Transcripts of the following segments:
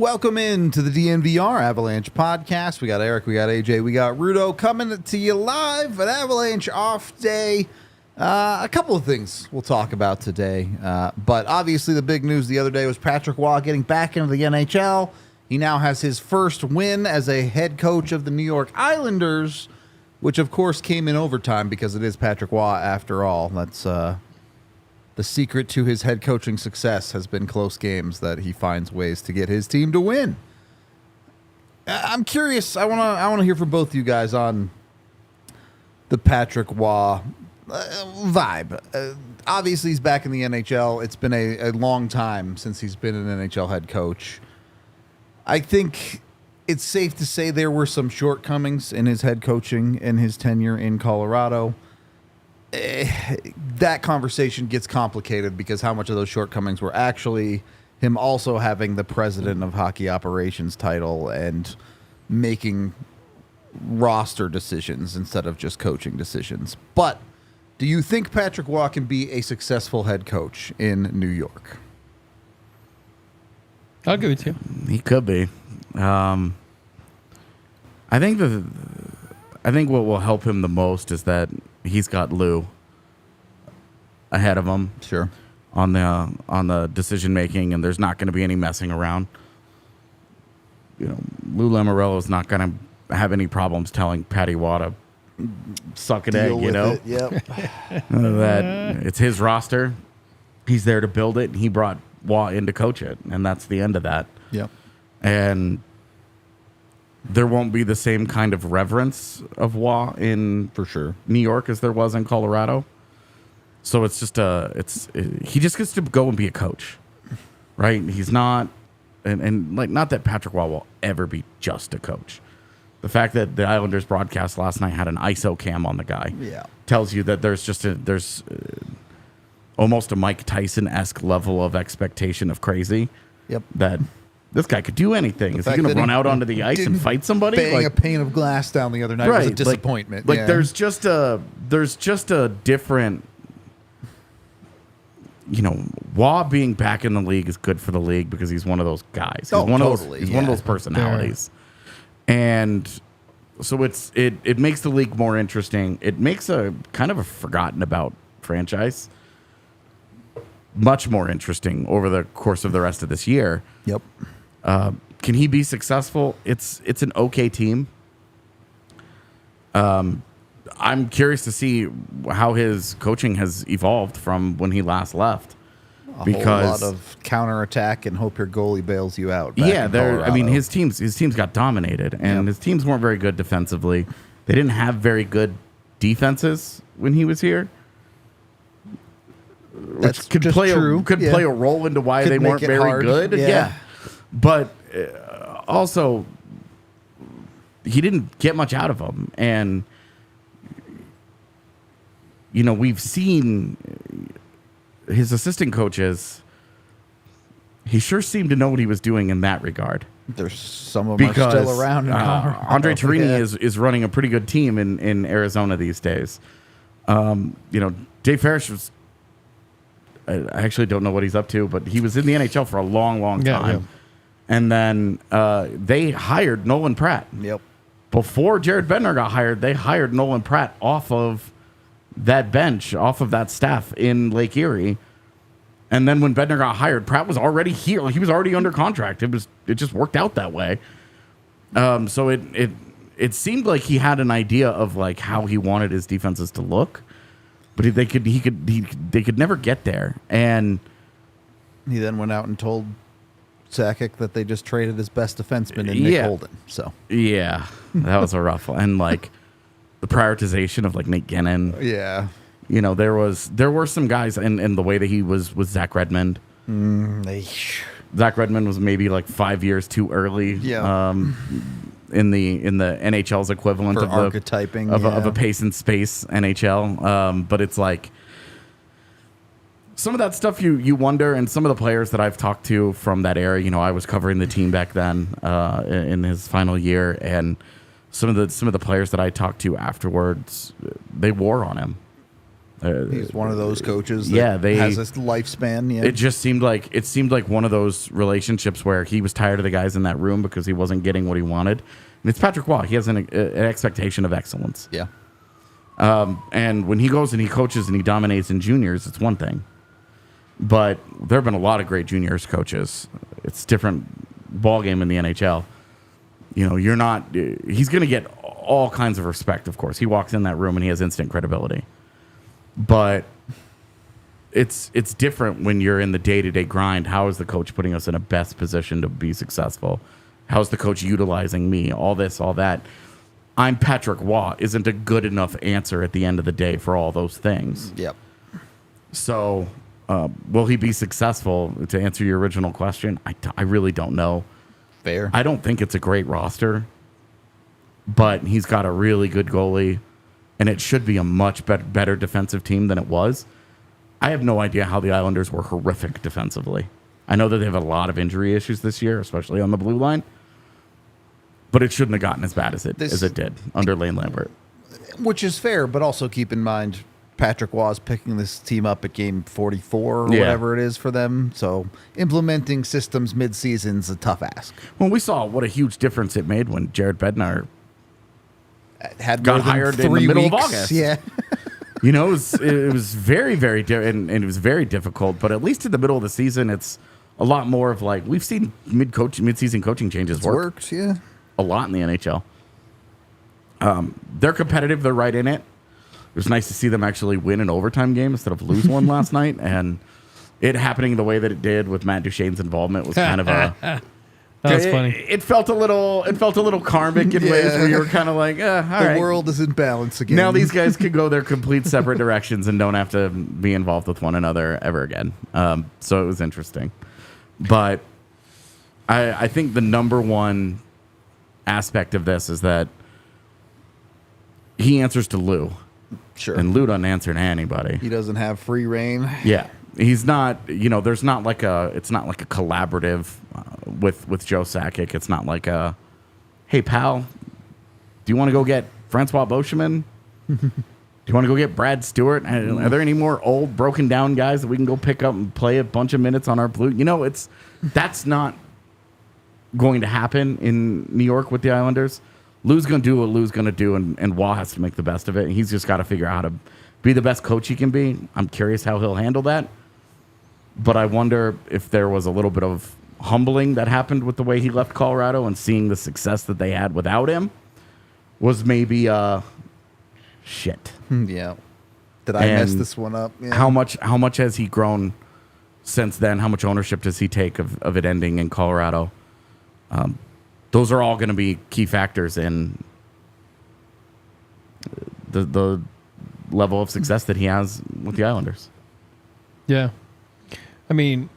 Welcome in to the DNVR Avalanche podcast. We got Eric, we got AJ, we got Rudo coming to you live, an Avalanche off day. A couple of things we'll talk about today, but obviously the big news the other day was Patrick Roy getting back into the NHL. He now has his first win as a head coach of the New York Islanders, which of course came in overtime because it is Patrick Roy after all. That's the secret to his head coaching success has been close games that he finds ways to get his team to win. I'm curious. I want to hear from both you guys on the Patrick Roy vibe. Obviously, he's back in the NHL. It's been a long time since he's been an NHL head coach. I think it's safe to say there were some shortcomings in his head coaching and his tenure in Colorado. That conversation gets complicated because how much of those shortcomings were actually him also having the president of hockey operations title and making roster decisions instead of just coaching decisions. But do you think Patrick Roy can be a successful head coach in New York? I'll give it to you. He could be. I think what will help him the most is that he's got Lou ahead of him. Sure. On the decision making, and there's not going to be any messing around. You know, Lou Lamoriello is not going to have any problems telling Patty Waugh to suck an egg. You know, Yep. that it's his roster. He's there to build it. And he brought Waugh in to coach it, and that's the end of that. Yep. And there won't be the same kind of reverence of Waugh in For sure. New York as there was in Colorado. So it's just he just gets to go and be a coach, right? He's not, and like, not that Patrick Roy will ever be just a coach. The fact that the Islanders broadcast last night had an ISO cam on the guy tells you that there's almost a Mike Tyson-esque level of expectation of crazy. Yep. That this guy could do anything. Is he going to run out onto the ice and fight somebody? Bang a pane of glass down the other night was a disappointment. Like there's just a different, you know, Waugh being back in the league is good for the league because he's one of those guys. He's one of those personalities. And so it makes the league more interesting. It makes a kind of a forgotten about franchise much more interesting over the course of the rest of this year. Yep. Can he be successful? It's an okay team. I'm curious to see how his coaching has evolved from when he last left. Because whole lot of counterattack and hope your goalie bails you out. Yeah, I mean, his teams got dominated, and his teams weren't very good defensively. They didn't have very good defenses when he was here. That's could play a role into why they weren't very good. Yeah. But also, he didn't get much out of them. And, you know, we've seen his assistant coaches, he sure seemed to know what he was doing in that regard. There's some of them are still around. Andre Torini is running a pretty good team in Arizona these days. You know, Dave Parrish was, I actually don't know what he's up to, but he was in the NHL for a long, long time. Yeah. And then they hired Nolan Pratt. Yep. Before Jared Bednar got hired, they hired Nolan Pratt off of that bench, off of that staff in Lake Erie. And then when Bednar got hired, Pratt was already here. He was already under contract. It just worked out that way. So it seemed like he had an idea of like how he wanted his defenses to look, but they could never get there. And he then went out and told Sakic that they just traded his best defenseman in Nick Holden. So yeah, that was a rough one. And like the prioritization of like Nate Gennon. Yeah. You know, there were some guys in the way that he was Zach Redmond. Zach Redmond was maybe like 5 years too early. Yeah. In the NHL's equivalent for of archetyping of a pace and space NHL. But it's like some of that stuff you wonder, and some of the players that I've talked to from that era. You know, I was covering the team back then in his final year, and some of the players that I talked to afterwards, they wore on him He's one of those coaches that has this lifespan. Yeah. It just seemed like one of those relationships where he was tired of the guys in that room because he wasn't getting what he wanted. And it's Patrick Roy. He has an expectation of excellence. Yeah. And when he goes and he coaches and he dominates in juniors, it's one thing. But there have been a lot of great juniors coaches. It's a different ballgame in the NHL. You know, he's going to get all kinds of respect, of course. He walks in that room and he has instant credibility. But it's different when you're in the day-to-day grind. How is the coach putting us in a best position to be successful? How's the coach utilizing me? All this, all that. I'm Patrick Roy isn't a good enough answer at the end of the day for all those things. Yep. So will he be successful? To answer your original question, I really don't know. Fair. I don't think it's a great roster, but he's got a really good goalie, and it should be a much better defensive team than it was. I have no idea how the Islanders were horrific defensively. I know that they have a lot of injury issues this year, especially on the blue line, but it shouldn't have gotten as bad as it did under Lambert. Which is fair, but also keep in mind Patrick Roy's picking this team up at game 44 or whatever it is for them. So implementing systems mid-season is a tough ask. Well, we saw what a huge difference it made when Jared Bednar got hired in the middle of August. Yeah. You know, it was very, very and it was very difficult. But at least in the middle of the season, it's a lot more of like we've seen mid-season coaching changes work. Yeah, a lot in the NHL. They're competitive. They're right in it. It was nice to see them actually win an overtime game instead of lose one last night, and it happening the way that it did with Matt Duchene's involvement was kind of a. That's funny. It felt a little karmic in ways where you were kind of like, all right. The world is in balance again. Now these guys can go their complete separate directions and don't have to be involved with one another ever again. So it was interesting. But I think the number one aspect of this is that he answers to Lou. Sure. And Lou doesn't answer to anybody. He doesn't have free reign. Yeah. He's not, there's not like it's not like a collaborative with Joe Sakic. It's not like hey, pal, do you want to go get Francois Beauchemin? Do you want to go get Brad Stewart? Are there any more old, broken down guys that we can go pick up and play a bunch of minutes on our blue? That's not going to happen in New York with the Islanders. Lou's going to do what Lou's going to do, and Wah has to make the best of it. And he's just got to figure out how to be the best coach he can be. I'm curious how he'll handle that. But I wonder if there was a little bit of humbling that happened with the way he left Colorado and seeing the success that they had without him was maybe shit. Yeah. Did I mess this one up? Yeah. How much has he grown since then? How much ownership does he take of it ending in Colorado? Those are all going to be key factors in the level of success that he has with the Islanders. Yeah. I mean,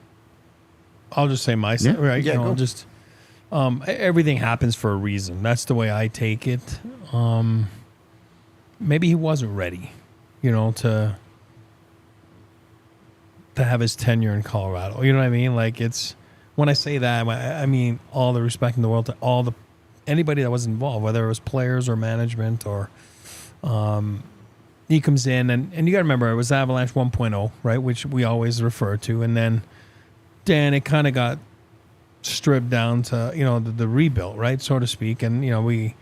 I'll just say my side, right? Yeah, just everything happens for a reason. That's the way I take it. Maybe he wasn't ready, to have his tenure in Colorado. You know what I mean? Like when I say that, I mean all the respect in the world to anybody that was involved, whether it was players or management or he comes in and you got to remember it was Avalanche 1.0, right, which we always refer to, and then it kind of got stripped down to the rebuild, right, so to speak, and we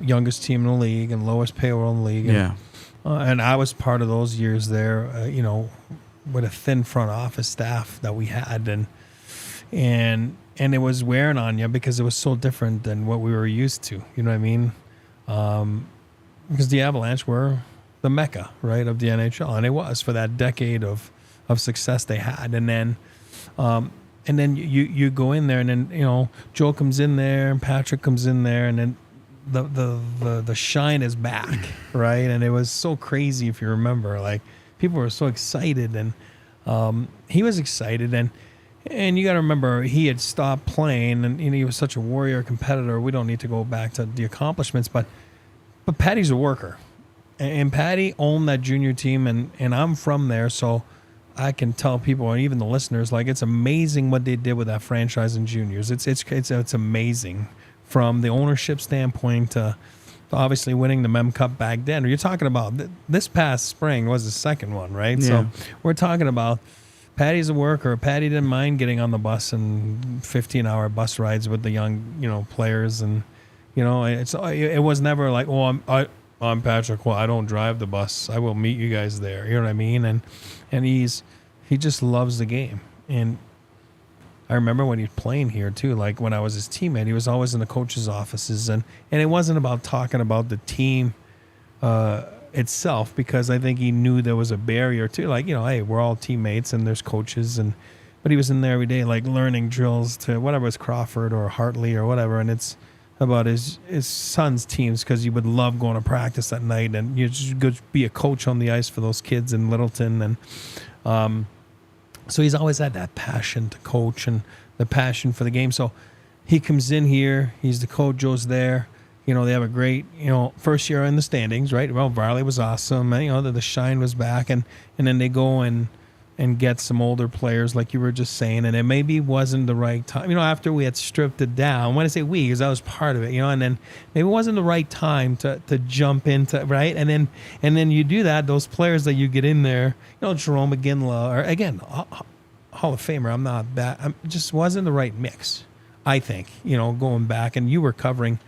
youngest team in the league and lowest payroll in the league, and I was part of those years there, with a thin front office staff that we had, and it was wearing on you because it was so different than what we were used to. You know what I mean? Because the Avalanche were the mecca, right, of the NHL, and it was for that decade of success they had. And then you go in there, and then Joe comes in there, and Patrick comes in there, and then the shine is back, right? And it was so crazy if you remember. Like people were so excited, and he was excited, and you got to remember, he had stopped playing, and he was such a warrior competitor. We don't need to go back to the accomplishments, but Patty's a worker, and Patty owned that junior team, and I'm from there, so I can tell people, and even the listeners, like it's amazing what they did with that franchise in juniors. It's amazing from the ownership standpoint to obviously winning the Mem Cup back then. You're talking about this past spring was the second one, right? Yeah. So we're talking about Patty's a worker. Patty didn't mind getting on the bus and 15-hour bus rides with the young, players, and it was never like, I'm Patrick. Well, I don't drive the bus. I will meet you guys there. You know what I mean? And he just loves the game. And I remember when he was playing here too. Like when I was his teammate, he was always in the coaches' offices, and it wasn't about talking about the team itself, because I think he knew there was a barrier too. Like, hey, we're all teammates and there's coaches, but he was in there every day, like learning drills to whatever it's Crawford or Hartley or whatever, and it's about his son's teams, because you would love going to practice at night and you just go be a coach on the ice for those kids in Littleton, and so he's always had that passion to coach and the passion for the game. So he comes in here, he's the coach, Joe's there. They have a great, first year in the standings, right? Well, Varley was awesome. And, the shine was back. And then they go and get some older players, like you were just saying. And it maybe wasn't the right time. After we had stripped it down, when I say we, because I was part of it, and then maybe it wasn't the right time to jump into, right? And then you do that, those players that you get in there, Jerome McGinley, or again, Hall of Famer, I'm not that. It just wasn't the right mix, I think, going back. And you were covering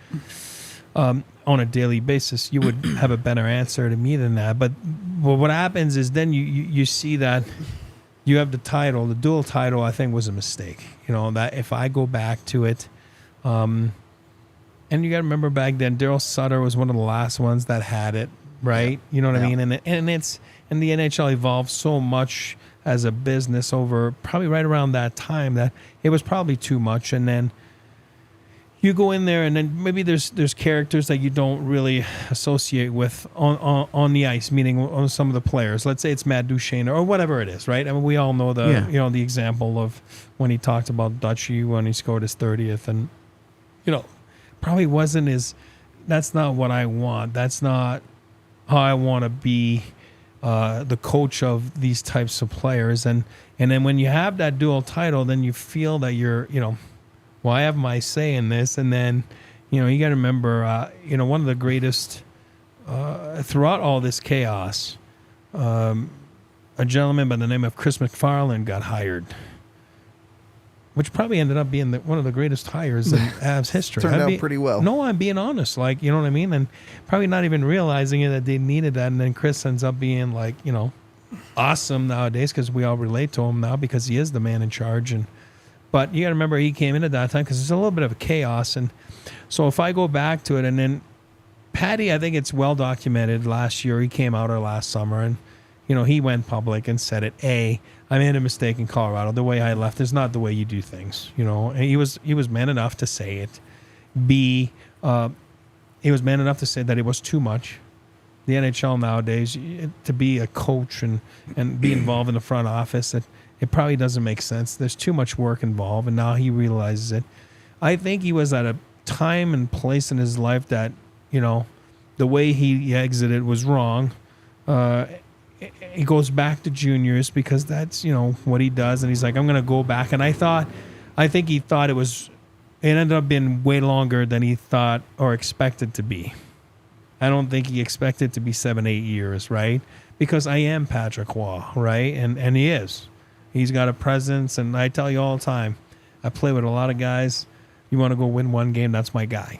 on a daily basis, you would have a better answer to me than that. But what happens is then you see that you have the title, the dual title, I think was a mistake. That if I go back to it, and you got to remember back then, Daryl Sutter was one of the last ones that had it, right? You know what I mean? And the NHL evolved so much as a business over probably right around that time that it was probably too much. And then you go in there, and then maybe there's characters that you don't really associate with on the ice, meaning on some of the players. Let's say it's Matt Duchene or whatever it is, right? I mean, we all know the example of when he talked about Dutchy when he scored his 30th, and probably wasn't his. That's not what I want. That's not how I want to be the coach of these types of players. And then when you have that dual title, then you feel that you're well, I have my say in this. And then, you got to remember, one of the greatest, throughout all this chaos, a gentleman by the name of Chris McFarland got hired, which probably ended up being one of the greatest hires in Avs history. Turned out pretty well. No, I'm being honest. Like, you know what I mean? And probably not even realizing it that they needed that. And then Chris ends up being like, awesome nowadays, because we all relate to him now because he is the man in charge. But you got to remember, he came in at that time because there's a little bit of a chaos. And so if I go back to it, and then Patty, I think it's well documented last year, he came out or last summer, and, he went public and said it. A, I made a mistake in Colorado. The way I left is not the way you do things. And he was man enough to say it. B, he was man enough to say that it was too much. The NHL nowadays, to be a coach and be involved in the front office, it probably doesn't make sense. There's too much work involved, and now he realizes it. I think he was at a time and place in his life that, the way he exited was wrong. He goes back to juniors because that's, what he does, and he's like, I'm going to go back. And I think he thought it ended up being way longer than he thought or expected to be. I don't think he expected to be 7-8 years, right? Because I am Patrick Roy, right? And he is. He's got a presence, and I tell you all the time, I play with a lot of guys. You want to go win one game, that's my guy.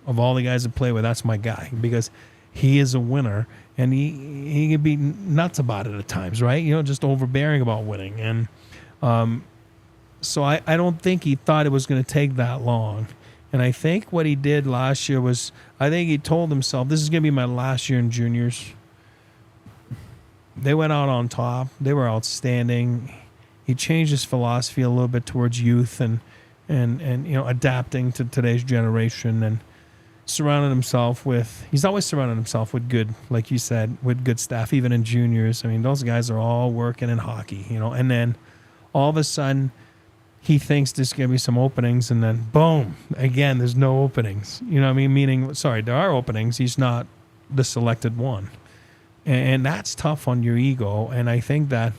Of all the guys I play with, that's my guy, because he is a winner, and he can be nuts about it at times, right? Just overbearing about winning. And so I don't think he thought it was going to take that long. And I think what he did last year was, I think he told himself, this is going to be my last year in juniors. They went out on top. They were outstanding. He changed his philosophy a little bit towards youth and adapting to today's generation, and surrounded himself with, he's always surrounded himself with good, like you said, with good staff, even in juniors. I mean, those guys are all working in hockey, and then all of a sudden he thinks there's going to be some openings, and then boom, again, there's no openings. You know what I mean? Meaning, sorry, there are openings. He's not the selected one. And that's tough on your ego. And I think that,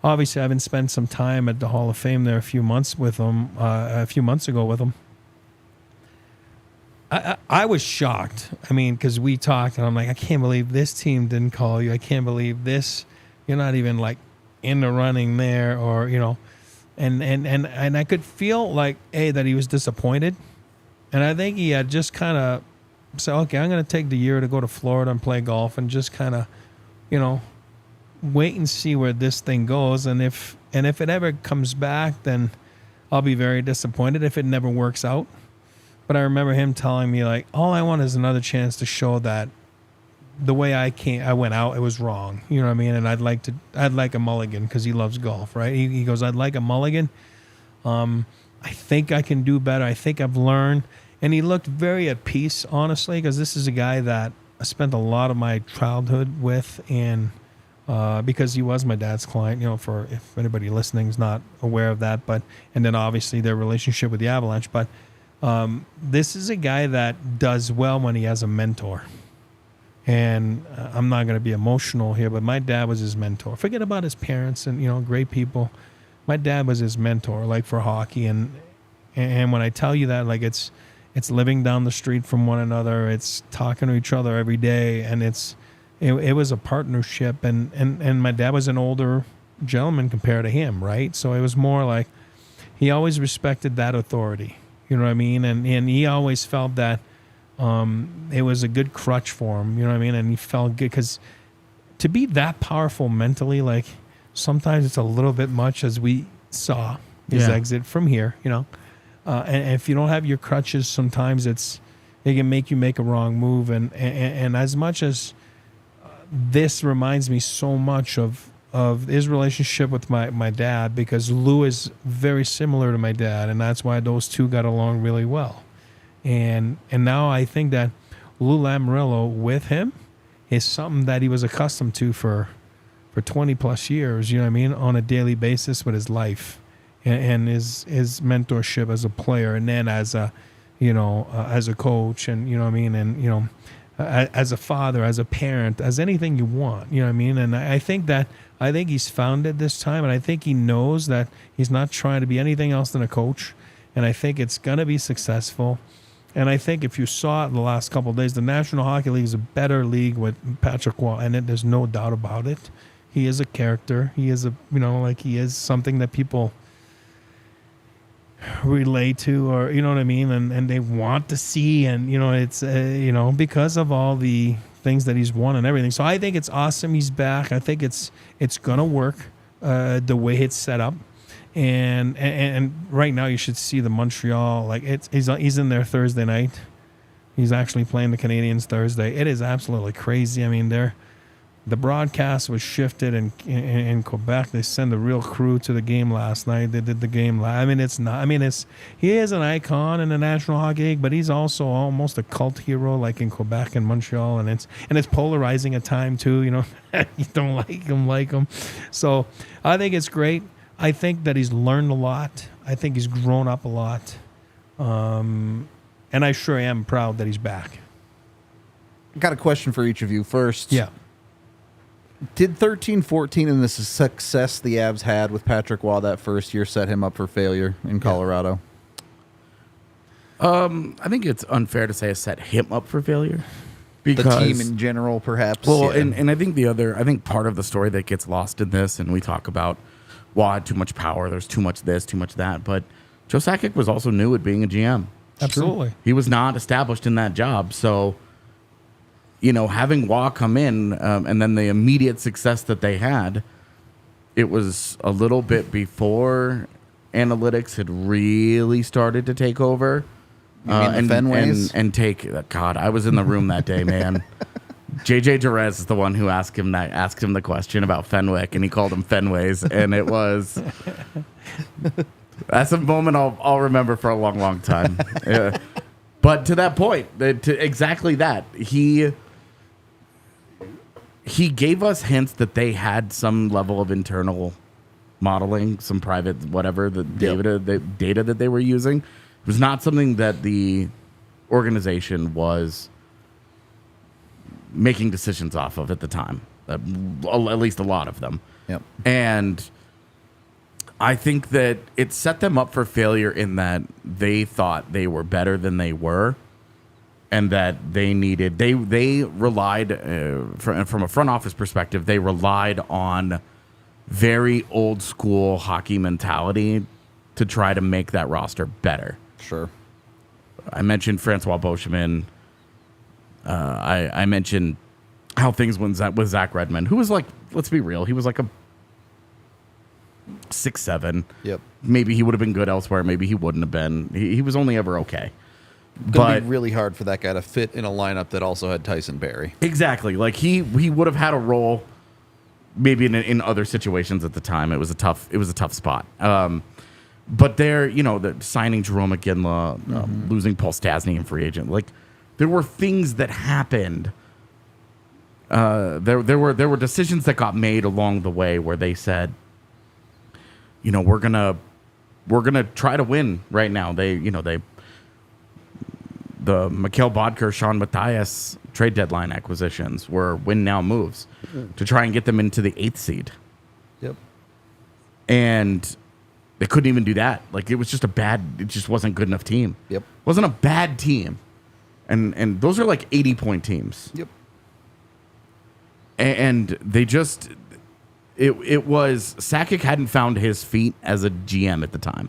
obviously, having spent some time at the Hall of Fame there a few months ago with him, I was shocked. I mean, because we talked, and I'm like, I can't believe this team didn't call you. I can't believe this. You're not even like in the running there, or and I could feel like that he was disappointed, and I think he had just kind of said, okay, I'm going to take the year to go to Florida and play golf, and just kind of, wait and see where this thing goes, and if it ever comes back, then I'll be very disappointed if it never works out. But I remember him telling me, like, all I want is another chance to show that the way I went out, it was wrong. You know what I mean? And I'd like a mulligan, because he loves golf, right? He goes, I'd like a mulligan. I think I can do better. I think I've learned. And he looked very at peace, honestly, because this is a guy that I spent a lot of my childhood with, and because he was my dad's client, for if anybody listening is not aware of that, and then obviously their relationship with the Avalanche, but this is a guy that does well when he has a mentor. And I'm not going to be emotional here, but my dad was his mentor. Forget about his parents and, great people. My dad was his mentor, like, for hockey. And when I tell you that, like, it's living down the street from one another. It's talking to each other every day. And it was a partnership. And my dad was an older gentleman compared to him, right? So it was more like he always respected that authority. You know what I mean? And he always felt that it was a good crutch for him. You know what I mean? And he felt good, because to be that powerful mentally, like, sometimes it's a little bit much, as we saw his exit from here, and if you don't have your crutches, sometimes it can make you make a wrong move. And as much as this reminds me so much of his relationship with my dad, because Lou is very similar to my dad, and that's why those two got along really well. And now I think that Lou Lamoriello with him is something that he was accustomed to for 20 plus years, you know what I mean, on a daily basis with his life and his mentorship as a player, and then as a coach, and you know what I mean, and as a father, as a parent, as anything you want, you know what I mean. And I think he's found it this time, and I think he knows that he's not trying to be anything else than a coach, and I think it's going to be successful. And I think if you saw it in the last couple of days, the National Hockey League is a better league with Patrick Roy in it. There's no doubt about it. He is a character. He is he is something that people relate to, or you know what I mean, and they want to see, and it's because of all the things that he's won and everything. So I think it's awesome he's back. I think it's gonna work the way it's set up. And right now you should see the Montreal, like he's in there Thursday night. He's actually playing the Canadiens Thursday. It is absolutely crazy. I mean, the broadcast was shifted in Quebec. They sent a real crew to the game last night. They did the game live. I mean, he is an icon in the National Hockey League, but he's also almost a cult hero, like in Quebec and Montreal, and it's polarizing at time too. You don't like him. So I think it's great. I think that he's learned a lot. I think he's grown up a lot. And I sure am proud that he's back. I got a question for each of you. First, yeah. Did 13-14 and the success the Avs had with Patrick Roy that first year set him up for failure in Colorado? I think it's unfair to say it set him up for failure. Because, the team in general, perhaps. Well, and I think part of the story that gets lost in this, and we talk about too much power, there's too much this, too much that, but Joe Sakic was also new at being a GM. Absolutely. He was not established in that job, so having Roy come in, and then the immediate success that they had, it was a little bit before analytics had really started to take over. And take, God, I was in the room that day, man. JJ Jerez is the one who asked him the question about Fenwick, and he called him Fenways, and it was that's a moment I'll remember for a long, long time. But to that point, to exactly that, he gave us hints that they had some level of internal modeling, some private whatever the data that they were using. It was not something that the organization was making decisions off of at the time, at least a lot of them. Yep. And I think that it set them up for failure in that they thought they were better than they were, and that they needed. They relied from a front office perspective. They relied on very old school hockey mentality to try to make that roster better. Sure. I mentioned Francois Beauchemin. I mentioned how things went with Zach Redmond, who was like, let's be real, he was like a 6'7". Yep. Maybe he would have been good elsewhere. Maybe he wouldn't have been. He was only ever okay. Gonna be really hard for that guy to fit in a lineup that also had Tyson Barrie. Exactly. Like he would have had a role maybe in other situations at the time. It was a tough spot. But there, the signing Jerome McGinley, losing Paul Stastny in free agent, like there were things that happened. There were decisions that got made along the way where they said, we're gonna try to win right now. The Mikhail Bodker, Sean Matthias trade deadline acquisitions were win now moves to try and get them into the 8th seed. Yep. And they couldn't even do that. Like it just wasn't a good enough team. Yep. Wasn't a bad team. And those are like 80-point teams. Yep. And they just it was Sakic hadn't found his feet as a GM at the time.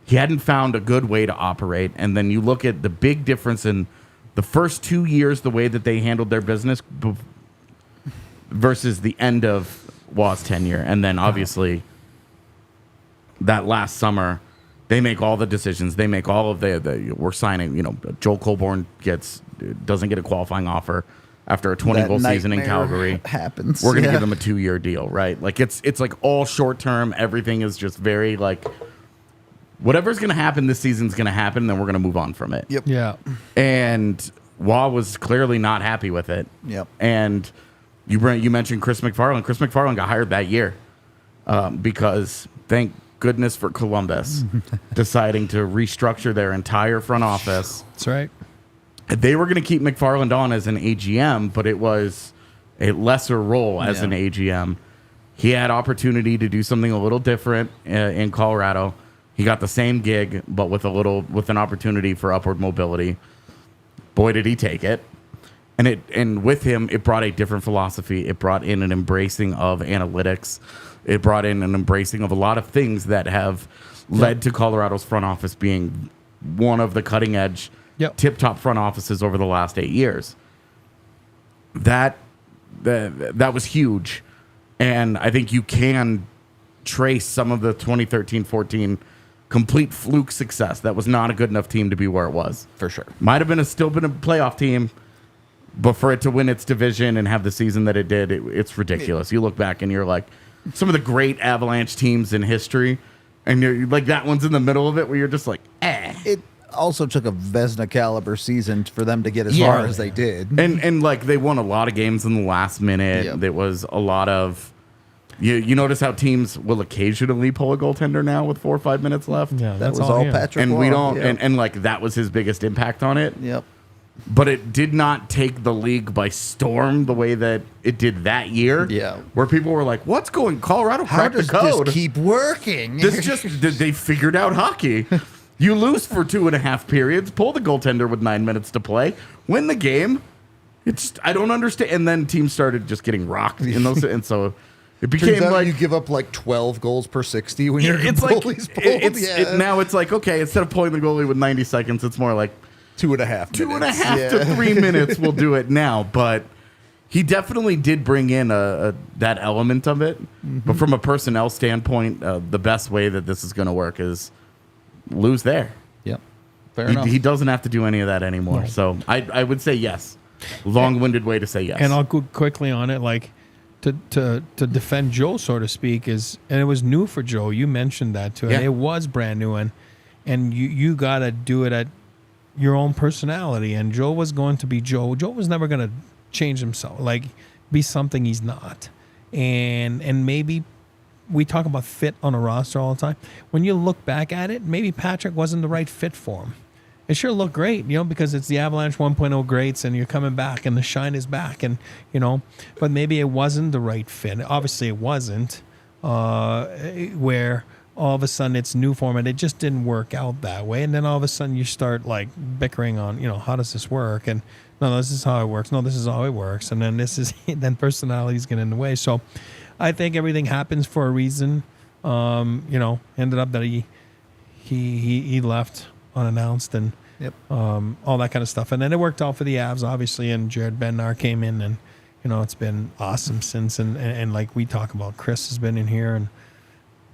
He hadn't found a good way to operate. And then you look at the big difference in the first 2 years, the way that they handled their business versus the end of Waugh's tenure. And then obviously that last summer, they make all the decisions. They make all of we're signing, Joel Colborne doesn't get a qualifying offer after a 20-goal season in Calgary. Happens. We're going to give him a 2-year deal, right? Like it's like all short term. Everything is just very like whatever's going to happen this season's going to happen, then we're going to move on from it. Yep. Yeah. And Waugh was clearly not happy with it. Yep. And you mentioned Chris McFarland. Chris McFarland got hired that year because thank goodness for Columbus deciding to restructure their entire front office. That's right. They were going to keep McFarland on as an AGM, but it was a lesser role as an AGM. He had opportunity to do something a little different in Colorado. He got the same gig, but with an opportunity for upward mobility. Boy, did he take it! And with him, it brought a different philosophy. It brought in an embracing of analytics. It brought in an embracing of a lot of things that have led to Colorado's front office being one of the cutting edge, tip-top front offices over the last 8 years. That was huge, and I think you can trace some of the 2013-14 complete fluke success. That was not a good enough team to be where it was. For sure. Might have still been a playoff team, but for it to win its division and have the season that it did, it's ridiculous. You look back and you're like, some of the great Avalanche teams in history, and you're like, that one's in the middle of it where you're just like, eh. It also took a Vezina caliber season for them to get as far as they did. And like they won a lot of games in the last minute. Yep. There was a lot of you notice how teams will occasionally pull a goaltender now with 4 or 5 minutes left. Yeah, that was all Patrick and Roy. we don't and like that was his biggest impact on it. Yep. But it did not take the league by storm the way that it did that year. Yeah. Where people were like, what's going Colorado How cracked the does code. this keep working? They figured out hockey. You lose for 2.5 periods, pull the goaltender with 9 minutes to play, win the game. I don't understand. And then teams started just getting rocked in those, and so it became like you give up like 12 goals per 60 when your goalie's pulled. Now it's like, okay, instead of pulling the goalie with 90 seconds, it's more like 2.5 minutes. 2.5 to 3 minutes. We'll do it now, but he definitely did bring in that element of it. Mm-hmm. But from a personnel standpoint, the best way that this is going to work is lose there. Yep. Fair enough. He doesn't have to do any of that anymore. No. So I would say yes. Long-winded way to say yes. And I'll go quickly on it, like to defend Joe, so to speak, and it was new for Joe. You mentioned that too. Yeah. And it was brand new, and you got to do it at your own personality. And Joe was going to be Joe. Joe was never going to change himself, like be something he's not. And maybe we talk about fit on a roster all the time. When you look back at it, maybe Patrick wasn't the right fit for him. It sure looked great, because it's the Avalanche 1.0 greats and you're coming back and the shine is back, and but maybe it wasn't the right fit. Obviously it wasn't, where all of a sudden it's new format. It just didn't work out that way. And then all of a sudden you start like bickering on, how does this work? And no, this is how it works. No, this is how it works. And then then personalities get in the way. So I think everything happens for a reason. Ended up that he left unannounced and Yep. all that kind of stuff. And then it worked out for the Avs, obviously. And Jared Bednar came in and, it's been awesome since. And like we talk about, Chris has been in here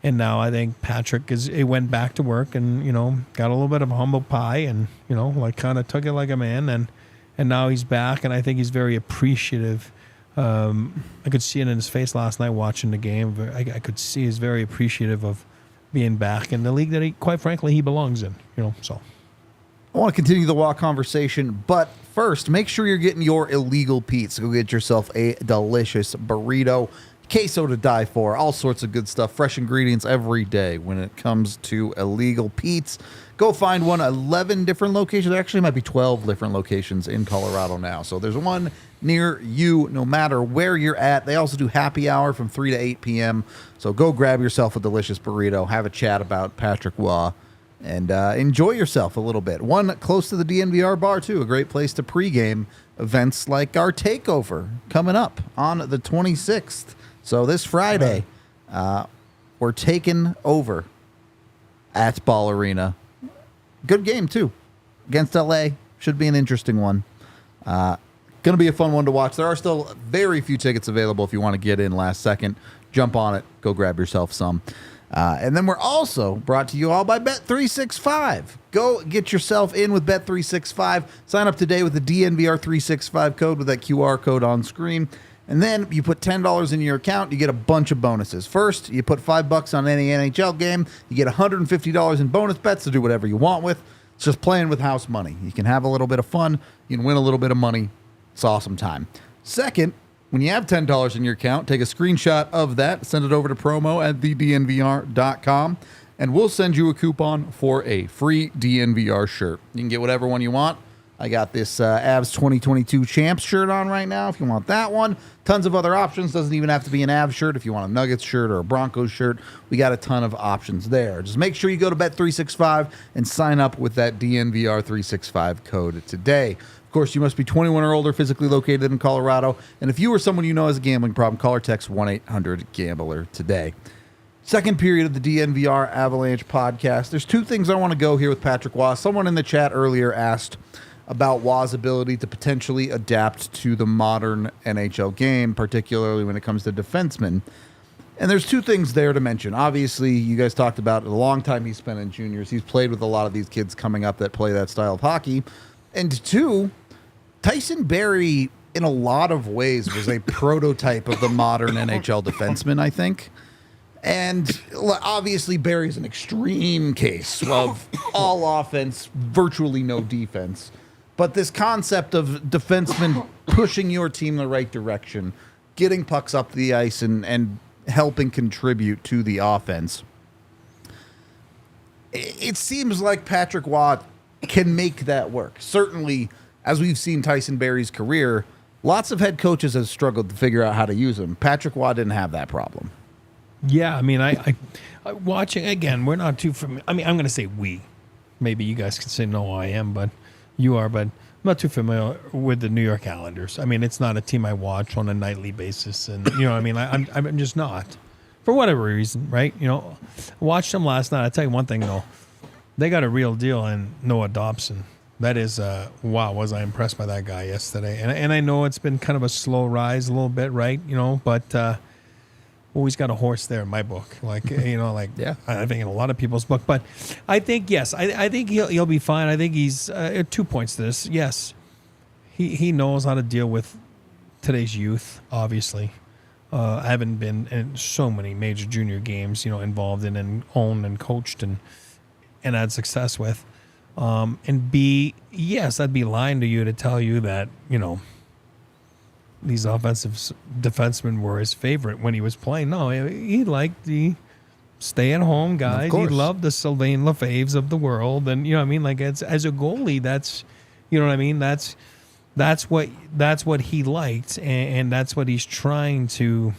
and now I think Patrick went back to work and, got a little bit of humble pie and, kind of took it like a man. And now he's back. And I think he's very appreciative. I could see it in his face last night watching the game. I could see he's very appreciative of being back in the league that quite frankly, he belongs in, so. I want to continue the walk conversation, but first, make sure you're getting your illegal Pete's. Go get yourself a delicious burrito. Queso to die for, all sorts of good stuff, fresh ingredients every day when it comes to illegal Pete's. Go find one, 11 different locations. There actually might be 12 different locations in Colorado now. So there's one near you no matter where you're at. They also do happy hour from 3 to 8 p.m. So go grab yourself a delicious burrito, have a chat about Patrick Roy, and enjoy yourself a little bit. One close to the DNVR bar, too, a great place to pregame events like our takeover coming up on the 26th. So this Friday, we're taking over at Ball Arena. Good game, too, against LA. Should be an interesting one. Going to be a fun one to watch. There are still very few tickets available if you want to get in last second. Jump on it. Go grab yourself some. And then we're also brought to you all by Bet365. Go get yourself in with Bet365. Sign up today with the DNVR365 code with that QR code on screen. And then you put $10 in your account, you get a bunch of bonuses. First, you put $5 on any NHL game, you get $150 in bonus bets to do whatever you want with. It's just playing with house money. You can have a little bit of fun, you can win a little bit of money. It's awesome time. Second, when you have $10 in your account, take a screenshot of that, send it over to promo@thednvr.com, and we'll send you a coupon for a free DNVR shirt. You can get whatever one you want. I got this Avs 2022 Champs shirt on right now if you want that one. Tons of other options. Doesn't even have to be an Avs shirt. If you want a Nuggets shirt or a Broncos shirt, we got a ton of options there. Just make sure you go to Bet365 and sign up with that DNVR365 code today. Of course, you must be 21 or older, physically located in Colorado. And if you or someone you know has a gambling problem, call or text 1-800-GAMBLER today. Second period of the DNVR Avalanche podcast. There's two things I want to go here with Patrick Roy. Someone in the chat earlier asked about Roy's ability to potentially adapt to the modern NHL game, particularly when it comes to defensemen. And there's two things there to mention. Obviously, you guys talked about the long time he spent in juniors. He's played with a lot of these kids coming up that play that style of hockey. And two, Tyson Barrie, in a lot of ways, was a prototype of the modern NHL defenseman, I think. And obviously, Barrie's an extreme case of all offense, virtually no defense. But this concept of defensemen pushing your team in the right direction, getting pucks up the ice and helping contribute to the offense. It seems like Patrick Roy can make that work. Certainly, as we've seen Tyson Barrie's career, lots of head coaches have struggled to figure out how to use him. Patrick Roy didn't have that problem. Yeah, I mean, I watching, again, we're not too familiar. I mean, I'm going to say we. Maybe you guys can say no, I am, but you are, but I'm not too familiar with the New York Islanders. I mean, it's not a team I watch on a nightly basis, and you know, I mean, I'm just not, for whatever reason, right? You know, I watched them last night. I tell you one thing though, they got a real deal in Noah Dobson. That is, wow, was I impressed by that guy yesterday? And I know it's been kind of a slow rise a little bit, right? You know, but always got a horse there in my book, like you know, like yeah, I think in a lot of people's book. But I think yes, I think he'll be fine. I think he's 2 points to this. Yes, he knows how to deal with today's youth. Obviously, I haven't been in so many major junior games, you know, involved in and owned and coached and had success with. And B, yes, I'd be lying to you to tell you that, you know, these offensive defensemen were his favorite when he was playing. No, he liked the stay-at-home guys. He loved the Sylvain Lefebvres of the world. And, you know what I mean? Like, as a goalie, that's, you know what I mean? That's what he liked, and that's what he's trying to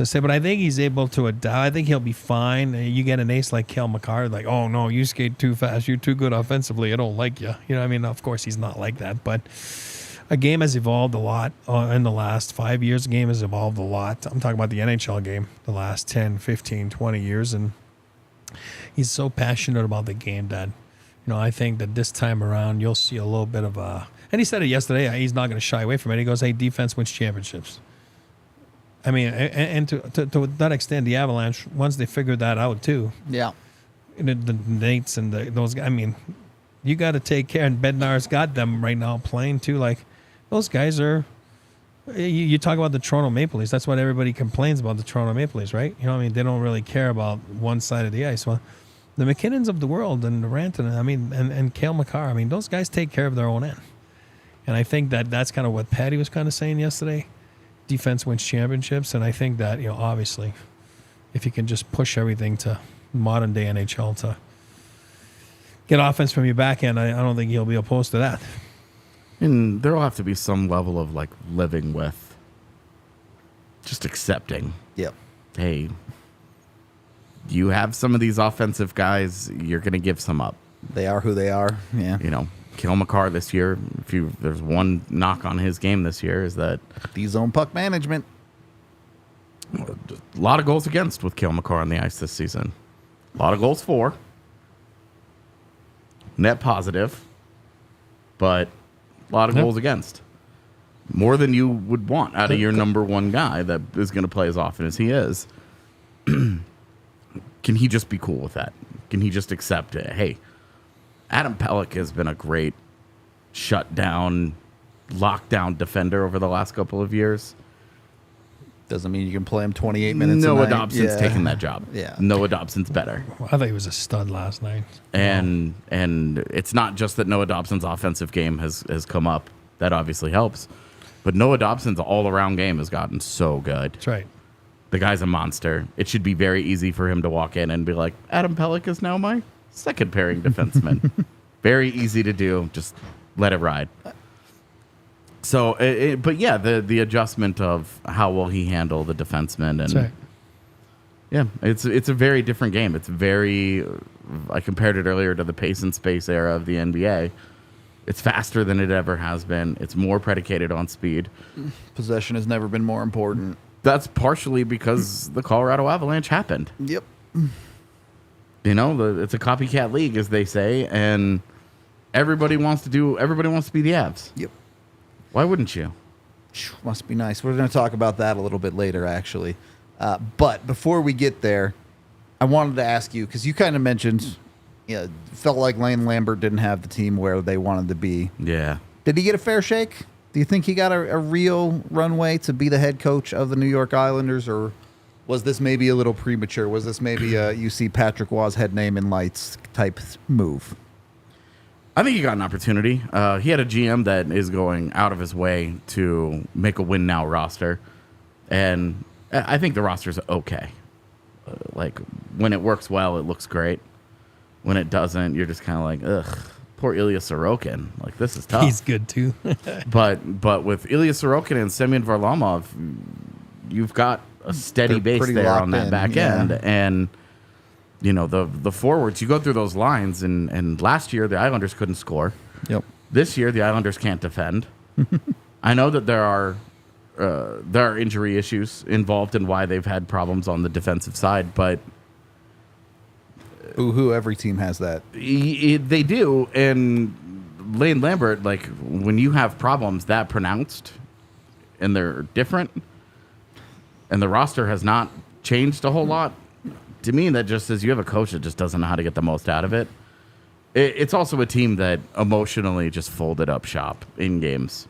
to say, but I think he's able to adapt. I think he'll be fine. You get an ace like Cale Makar, like, oh no, you skate too fast, you're too good offensively, I don't like you. You know what I mean? Of course he's not like that, but a game has evolved a lot in the last 5 years. The game has evolved a lot. I'm talking about the NHL game, the last 10, 15, 20 years, and he's so passionate about the game that, I think that this time around you'll see a little bit of a, and he said it yesterday, he's not going to shy away from it. He goes, hey, defense wins championships. I mean, and to that extent, the Avalanche, once they figured that out too. Yeah. The Nates and those guys, I mean, you got to take care. And Bednar's got them right now playing too. Like, those guys are, you talk about the Toronto Maple Leafs. That's what everybody complains about, the Toronto Maple Leafs, right? You know what I mean? They don't really care about one side of the ice. Well, the McKinnons of the world and the Rantanen, and Cale Makar, I mean, those guys take care of their own end. And I think that's kind of what Patty was kind of saying yesterday. Defense wins championships, and I think that, obviously, if you can just push everything to modern day NHL to get offense from your back end, I don't think he'll be opposed to that. And there will have to be some level of like living with, just accepting. Yep. Hey, you have some of these offensive guys, you're going to give some up. They are who they are. Yeah. Cale Makar this year, there's one knock on his game this year, is that D-zone puck management. A lot of goals against with Cale Makar on the ice this season. A lot of goals for. Net positive. But a lot of goals against. More than you would want out of your number one guy that is going to play as often as he is. Can he just be cool with that? Can he just accept it? Hey, Adam Pelech has been a great shutdown, lockdown defender over the last couple of years. Doesn't mean you can play him 28 minutes Noah a night. Dobson's taking that job. Yeah. Noah Dobson's better. I thought he was a stud last night. And it's not just that Noah Dobson's offensive game has come up. That obviously helps. But Noah Dobson's all-around game has gotten so good. That's right. The guy's a monster. It should be very easy for him to walk in and be like, Adam Pelech is now my second pairing defenseman. Very easy to do. Just let it ride. So, but yeah, the adjustment of how will he handle the defenseman, and right. Yeah, it's a very different game. It's very. I compared it earlier to the pace and space era of the NBA. It's faster than it ever has been. It's more predicated on speed. Possession has never been more important. That's partially because the Colorado Avalanche happened. Yep. It's a copycat league, as they say, and everybody wants to be the Avs. Yep. Why wouldn't you? Must be nice. We're going to talk about that a little bit later, actually. But before we get there, I wanted to ask you, because you kind of mentioned, felt like Lane Lambert didn't have the team where they wanted to be. Yeah. Did he get a fair shake? Do you think he got a real runway to be the head coach of the New York Islanders, or was this maybe a little premature? Was this maybe you see Patrick Roy's head name in lights type move? I think he got an opportunity. He had a GM that is going out of his way to make a win now roster, and I think the roster's okay. Like, when it works well, it looks great. When it doesn't, you're just kind of like, ugh, poor Ilya Sorokin. Like, this is tough. He's good too. but with Ilya Sorokin and Semyon Varlamov, you've got a steady base there on that back end, and the forwards. You go through those lines, and last year the Islanders couldn't score. Yep. This year the Islanders can't defend. I know that there are injury issues involved in why they've had problems on the defensive side, but Ooh, every team has that. They do, and Lane Lambert, like, when you have problems that pronounced and they're different, and the roster has not changed a whole lot, to me, that just says you have a coach that just doesn't know how to get the most out of it. It's also a team that emotionally just folded up shop in games.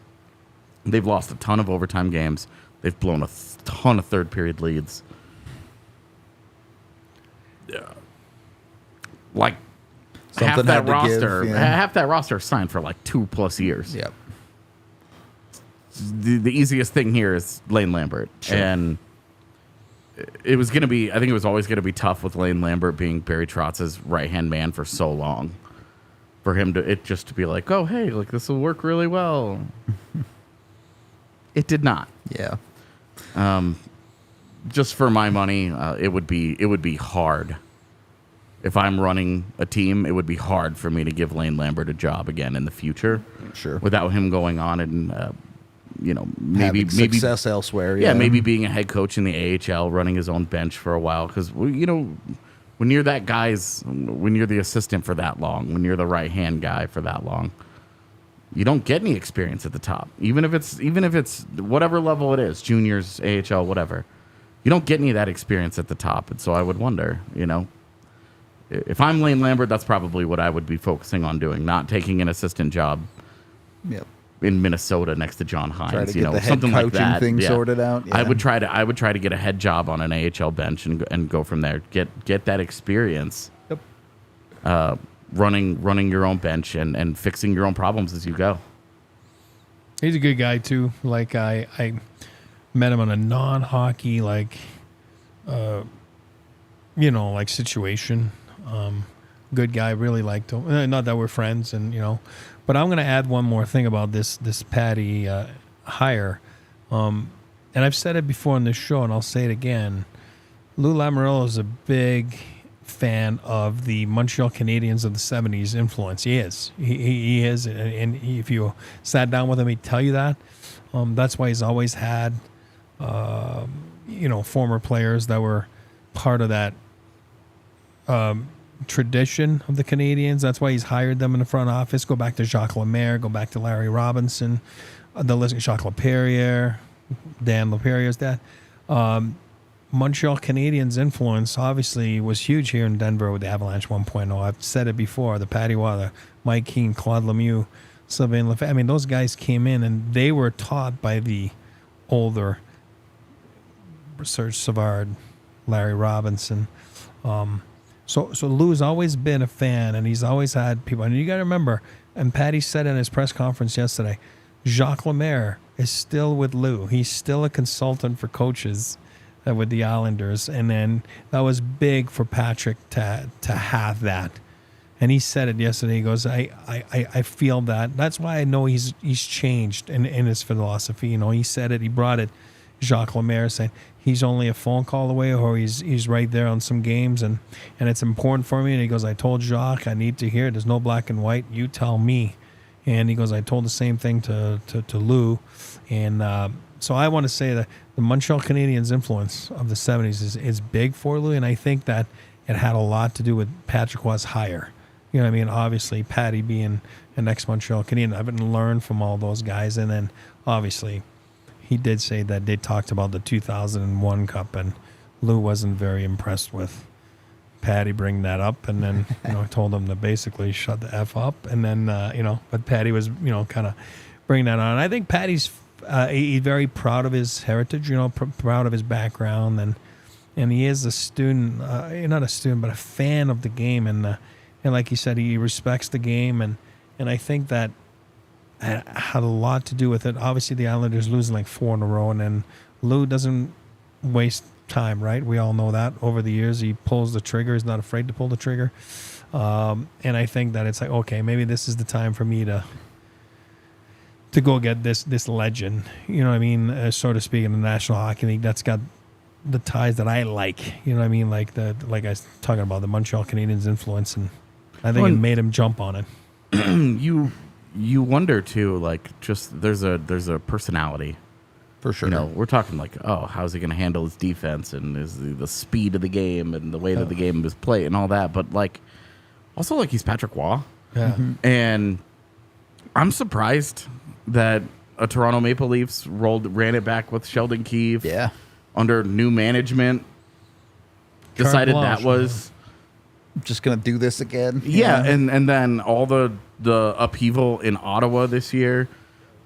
They've lost a ton of overtime games. They've blown a ton of third-period leads. Like, Something half that had to give, roster, yeah. half that roster signed for like 2+ years. Yep. The easiest thing here is Lane Lambert, Sure. and it was going to be. I think it was always going to be tough with Lane Lambert being Barry Trotz's right-hand man for so long. For him to be like, oh hey, like, this will work really well. It did not. Yeah. just for my money, it would be hard. If I'm running a team, it would be hard for me to give Lane Lambert a job again in the future. Sure. Without him going on and maybe success elsewhere. Yeah, maybe being a head coach in the AHL, running his own bench for a while. Because when you're that when you're the assistant for that long, when you're the right hand guy for that long, you don't get any experience at the top. Even if it's whatever level it is, juniors, AHL, whatever, you don't get any of that experience at the top. And so I would wonder, if I'm Lane Lambert, that's probably what I would be focusing on doing, not taking an assistant job. Yep. In Minnesota next to John Hines, try to get the head something like coaching that. thing sorted out. Yeah. I would try to get a head job on an AHL bench and go from there. Get that experience. Yep. Running your own bench and fixing your own problems as you go. He's a good guy too. Like I met him on a non-hockey situation. Good guy, really liked him. Not that we're friends, but I'm going to add one more thing about this Patty hire. And I've said it before on this show, and I'll say it again. Lou Lamoriello is a big fan of the Montreal Canadiens of the 70s influence. He is. He is. And if you sat down with him, he'd tell you that. That's why he's always had, former players that were part of that tradition of the Canadiens. That's why he's hired them in the front office. Go back to Jacques Lemaire, go back to Larry Robinson, the list, Jacques Laperriere, Dan Laperriere's dad. Montreal Canadiens influence obviously was huge here in Denver with the Avalanche 1.0. I've said it before, the Patty Waller, Mike Keane, Claude Lemieux, Sylvain Lefebvre. I mean, those guys came in and they were taught by the older Serge Savard, Larry Robinson. So Lou's always been a fan, and he's always had people. And you got to remember, and Patty said in his press conference yesterday, Jacques Lemaire is still with Lou. He's still a consultant for coaches with the Islanders. And then that was big for Patrick to have that. And he said it yesterday. He goes, I feel that. That's why I know he's changed in his philosophy. He said it. He brought it. Jacques Lemaire saying he's only a phone call away, or he's right there on some games, and it's important for me. And he goes, I told Jacques I need to hear it. There's no black and white. You tell me. And he goes, I told the same thing to Lou. And so I want to say that the Montreal Canadiens influence of the 70s is big for Lou, and I think that it had a lot to do with Patrick Roy's hire. You know what I mean? Obviously, Patty being an ex-Montreal Canadian, I've been learned from all those guys. And then, obviously, he did say that they talked about the 2001 Cup, and Lou wasn't very impressed with Patty bringing that up, and then told him to basically shut the F up, and then but Patty was kind of bringing that on. I think Patty's he's very proud of his heritage, proud of his background, and he is a student, not a student, but a fan of the game, and like he said, he respects the game, and I think that had a lot to do with it. Obviously, the Islanders losing like 4 in a row, and then Lou doesn't waste time, right? We all know that. Over the years, he pulls the trigger. He's not afraid to pull the trigger. And I think that it's like, okay, maybe this is the time for me to go get this legend, so to speak, in the National Hockey League that's got the ties that I like. You know what I mean? Like I was talking about the Montreal Canadiens influence, and I think it made him jump on it. You wonder too, like, just there's a personality, for sure. We're talking like, oh, how's he going to handle his defense, and is the speed of the game and the way that the game is played and all that. But also he's Patrick Roy, and I'm surprised that a Toronto Maple Leafs ran it back with Sheldon Keefe, under new management. Decided that was just gonna do this again. And then all the upheaval in Ottawa this year,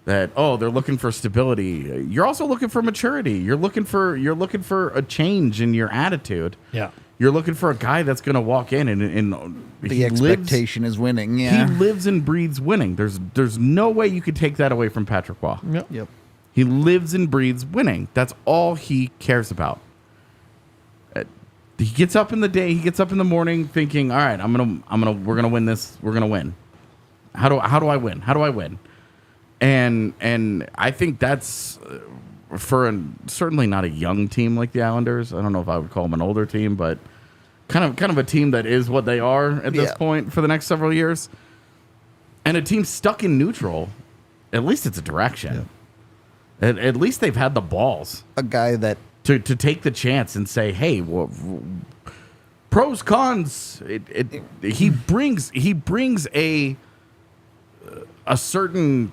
that they're looking for stability. You're also looking for maturity. You're looking for a change in your attitude. Yeah. You're looking for a guy that's going to walk in and the expectation is winning. Yeah. He lives and breathes winning. There's no way you could take that away from Patrick Roy. Yep. He lives and breathes winning. That's all he cares about. He gets up in the morning thinking, all right, we're gonna win this. We're gonna win. How do I win? And I think that's certainly not a young team like the Islanders. I don't know if I would call them an older team, but kind of a team that is what they are at this point for the next several years. And a team stuck in neutral, at least it's a direction. Yeah. At least they've had the balls. A guy that to take the chance and say, hey, well, pros, cons. He brings a certain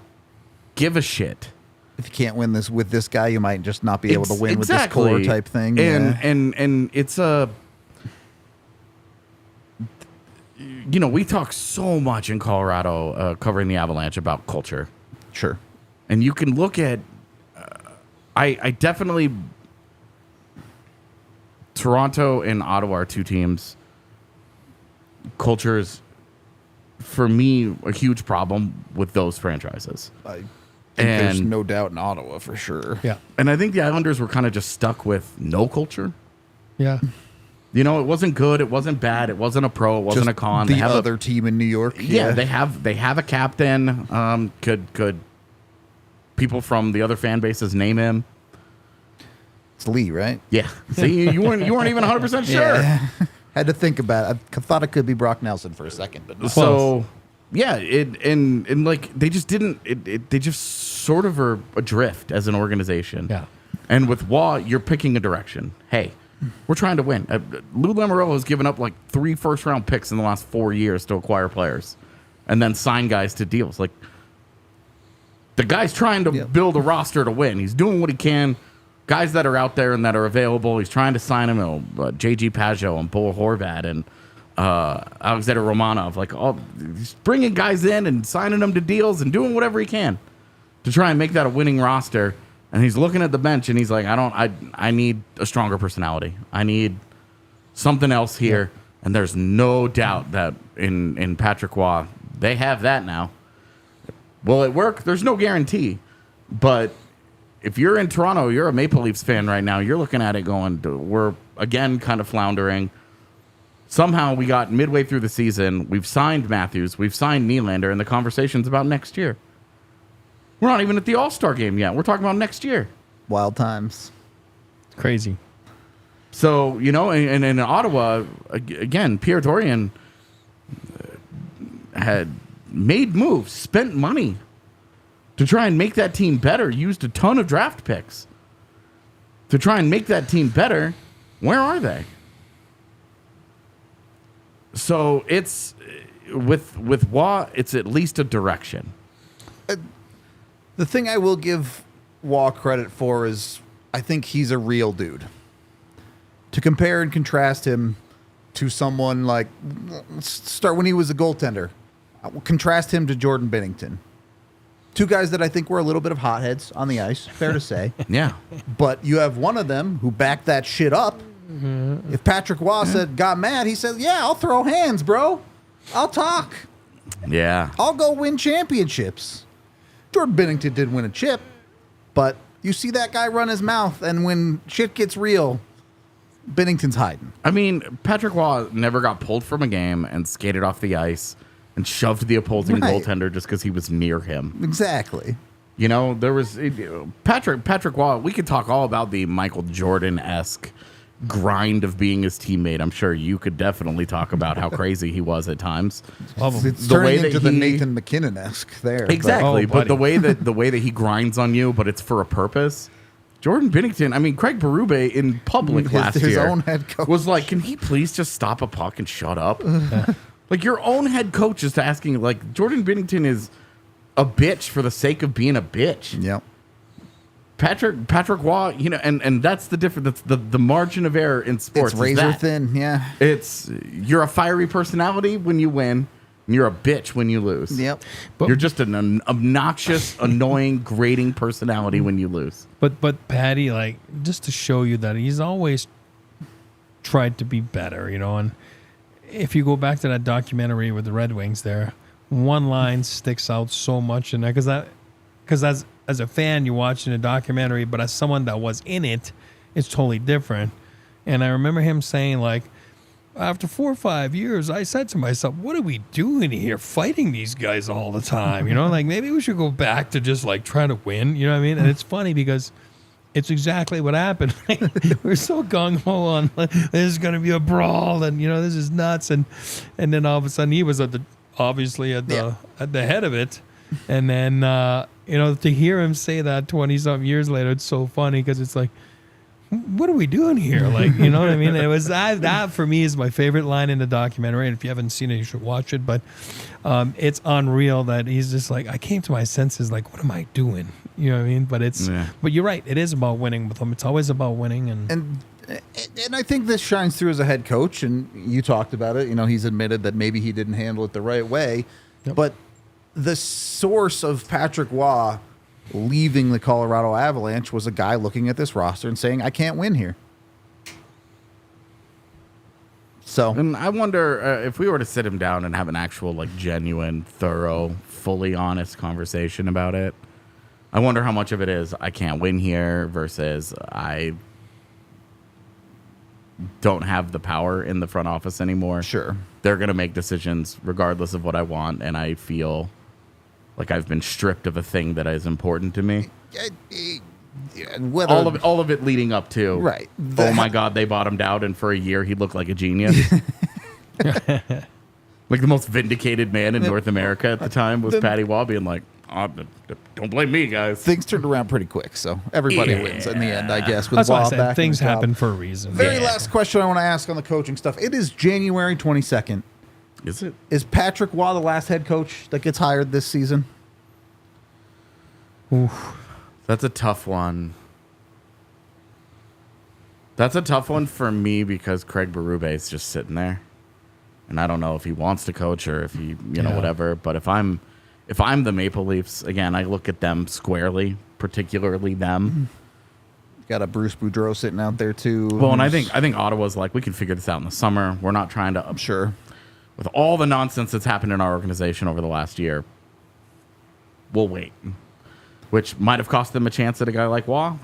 give a shit. If you can't win this with this guy, you might just not be able to win with this core type thing. And it's a, we talk so much in Colorado covering the Avalanche about culture. Sure. And you can look at, I definitely, Toronto and Ottawa are two teams. Culture is, for me, a huge problem with those franchises. I think there's no doubt in Ottawa for sure. Yeah. And I think the Islanders were kind of just stuck with no culture. Yeah. It wasn't good. It wasn't bad. It wasn't a pro. It wasn't just a con. The other team in New York. Yeah, they have a captain. Could people from the other fan bases name him? It's Lee, right? Yeah. See, you weren't even 100% sure. Yeah. Had to think about it. I thought it could be Brock Nelson for a second, but no. So yeah, and like they just didn't. They just sort of are adrift as an organization. Yeah. And with Waugh, you're picking a direction. Hey, we're trying to win. Lou Lamoriello has given up like 3 first-round picks in the last 4 years to acquire players, and then sign guys to deals. Like the guy's trying to build a roster to win. He's doing what he can. Guys that are out there and that are available, he's trying to sign them. J.G. Pajot and Bo Horvat and Alexander Romanov. Like, he's bringing guys in and signing them to deals and doing whatever he can to try and make that a winning roster. And he's looking at the bench and he's like, I need a stronger personality. I need something else here. Yeah. And there's no doubt that in Patrick Roy, they have that now. Will it work? There's no guarantee. But if you're in Toronto, you're a Maple Leafs fan right now, you're looking at it going, we're, again, kind of floundering. Somehow we got midway through the season, we've signed Matthews, we've signed Nylander, and the conversation's about next year. We're not even at the All-Star game yet. We're talking about next year. Wild times. Crazy. So, and in Ottawa, again, Pierre Dorian had made moves, spent money to try and make that team better, used a ton of draft picks to try and make that team better. Where are they? So it's with Waugh, it's at least a direction. The thing I will give Waugh credit for is I think he's a real dude. To compare and contrast him to someone like, let's start when he was a goaltender. Contrast him to Jordan Binnington. Two guys that I think were a little bit of hotheads on the ice, fair to say. Yeah. But you have one of them who backed that shit up. Mm-hmm. If Patrick Roy got mad, he said, yeah, I'll throw hands, bro. I'll talk. Yeah. I'll go win championships. Jordan Binnington did win a chip, but you see that guy run his mouth, and when shit gets real, Binnington's hiding. I mean, Patrick Roy never got pulled from a game and skated off the ice and shoved the opposing goaltender just because he was near him. Exactly. There was Patrick Roy. We could talk all about the Michael Jordan-esque grind of being his teammate. I'm sure you could definitely talk about how crazy he was at times. It's turning into the Nathan McKinnon-esque there. Exactly, but the way that he grinds on you, but it's for a purpose. Jordan Binnington, I mean, Craig Berube in public last year, his own head coach, was like, can he please just stop a puck and shut up? Like, your own head coach is asking, like, Jordan Binnington is a bitch for the sake of being a bitch. Yep. Patrick Roy, and that's the difference. That's the margin of error in sports. It's razor thin, yeah. You're a fiery personality when you win, and you're a bitch when you lose. Yep. But you're just an obnoxious, annoying, grating personality when you lose. But Patty, like, just to show you that he's always tried to be better, and if you go back to that documentary with the Red Wings there, one line sticks out so much in there because as a fan, you're watching a documentary, but as someone that was in it, it's totally different. And I remember him saying, like, after 4 or 5 years, I said to myself, what are we doing here fighting these guys all the time? Like, maybe we should go back to just, like, try to win. You know what I mean? And it's funny because it's exactly what happened. We're so gung-ho on this is going to be a brawl, and this is nuts, and then all of a sudden he was obviously at the head of it, and then to hear him say that 20-something years later, it's so funny because it's like, what are we doing here? Like, you know what I mean? It was that for me is my favorite line in the documentary, and if you haven't seen it, you should watch it. But it's unreal that he's just like, I came to my senses, like, what am I doing? You know what I mean? But but you're right. It is about winning with him. It's always about winning, and I think this shines through as a head coach. And you talked about it. He's admitted that maybe he didn't handle it the right way, but the source of Patrick Roy leaving the Colorado Avalanche was a guy looking at this roster and saying, I can't win here. So, and I wonder if we were to sit him down and have an actual, like, genuine, thorough, fully honest conversation about it, I wonder how much of it is I can't win here versus I don't have the power in the front office anymore. Sure. They're going to make decisions regardless of what I want, and I feel like I've been stripped of a thing that is important to me. All of it leading up to, right. Oh my God, they bottomed out, and for a year he looked like a genius. Like the most vindicated man in North America at the time was Patty Waugh being like, oh, don't blame me, guys. Things turned around pretty quick, so everybody wins in the end, I guess. With That's why I Waugh said back things in the job. happen for a reason. Very last question I want to ask on the coaching stuff. It is January 22nd. Is it? Is Patrick Waugh the last head coach that gets hired this season? Oof. That's a tough one. That's a tough one for me because Craig Berube is just sitting there, and I don't know if he wants to coach or if he, whatever. But if I'm the Maple Leafs, again, I look at them squarely, particularly them. Got a Bruce Boudreau sitting out there too. Well, and I think Ottawa's like, we can figure this out in the summer. We're not trying to. Sure. With all the nonsense that's happened in our organization over the last year, we'll wait. Which might have cost them a chance at a guy like Waugh,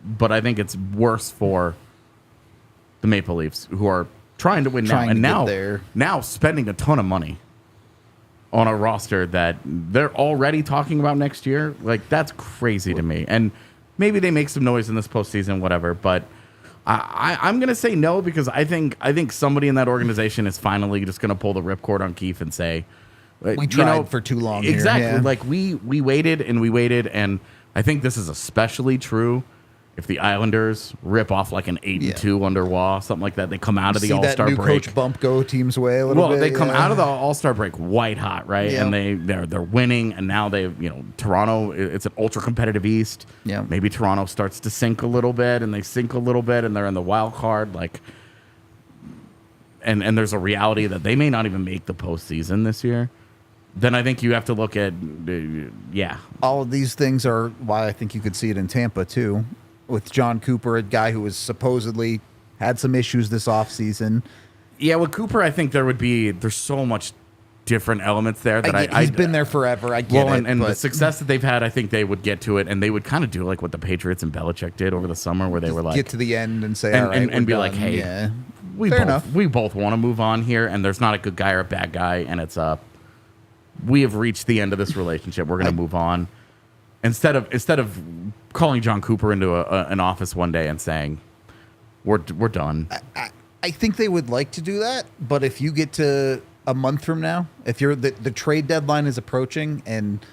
but I think it's worse for the Maple Leafs, who are trying to win now spending a ton of money on a roster that they're already talking about next year. Like, that's crazy to me. And maybe they make some noise in this postseason, whatever, but I'm going to say no because I think somebody in that organization is finally just going to pull the ripcord on Keefe and say, we tried for too long. Exactly. Here. Yeah. Like we waited, and I think this is especially true if the Islanders rip off like an 8-2 under Waugh, something like that. They come out of the All-Star break. Coach bump go teams way a little bit. Well, they come out of the All-Star break white hot, right? Yeah. And they're winning, and now Toronto. It's an ultra competitive East. Yeah. Maybe Toronto starts to sink a little bit, and they sink a little bit, and they're in the wild card. Like, and there's a reality that they may not even make the postseason this year. Then I think you have to look at, all of these things are why I think you could see it in Tampa too, with John Cooper, a guy who was supposedly had some issues this offseason. Yeah, with Cooper, I think there's so much different elements there that he's been there forever. I get it. And the success that they've had, I think they would get to it, and they would kind of do like what the Patriots and Belichick did over the summer, where they were like, get to the end and say, all right, and be done. like, hey, yeah. we both want to move on here, and there's not a good guy or a bad guy, and it's we have reached the end of this relationship. We're going to move on. Instead of calling John Cooper into an office one day and saying, we're done. I think they would like to do that, but if you get to a month from now, if you're the trade deadline is approaching and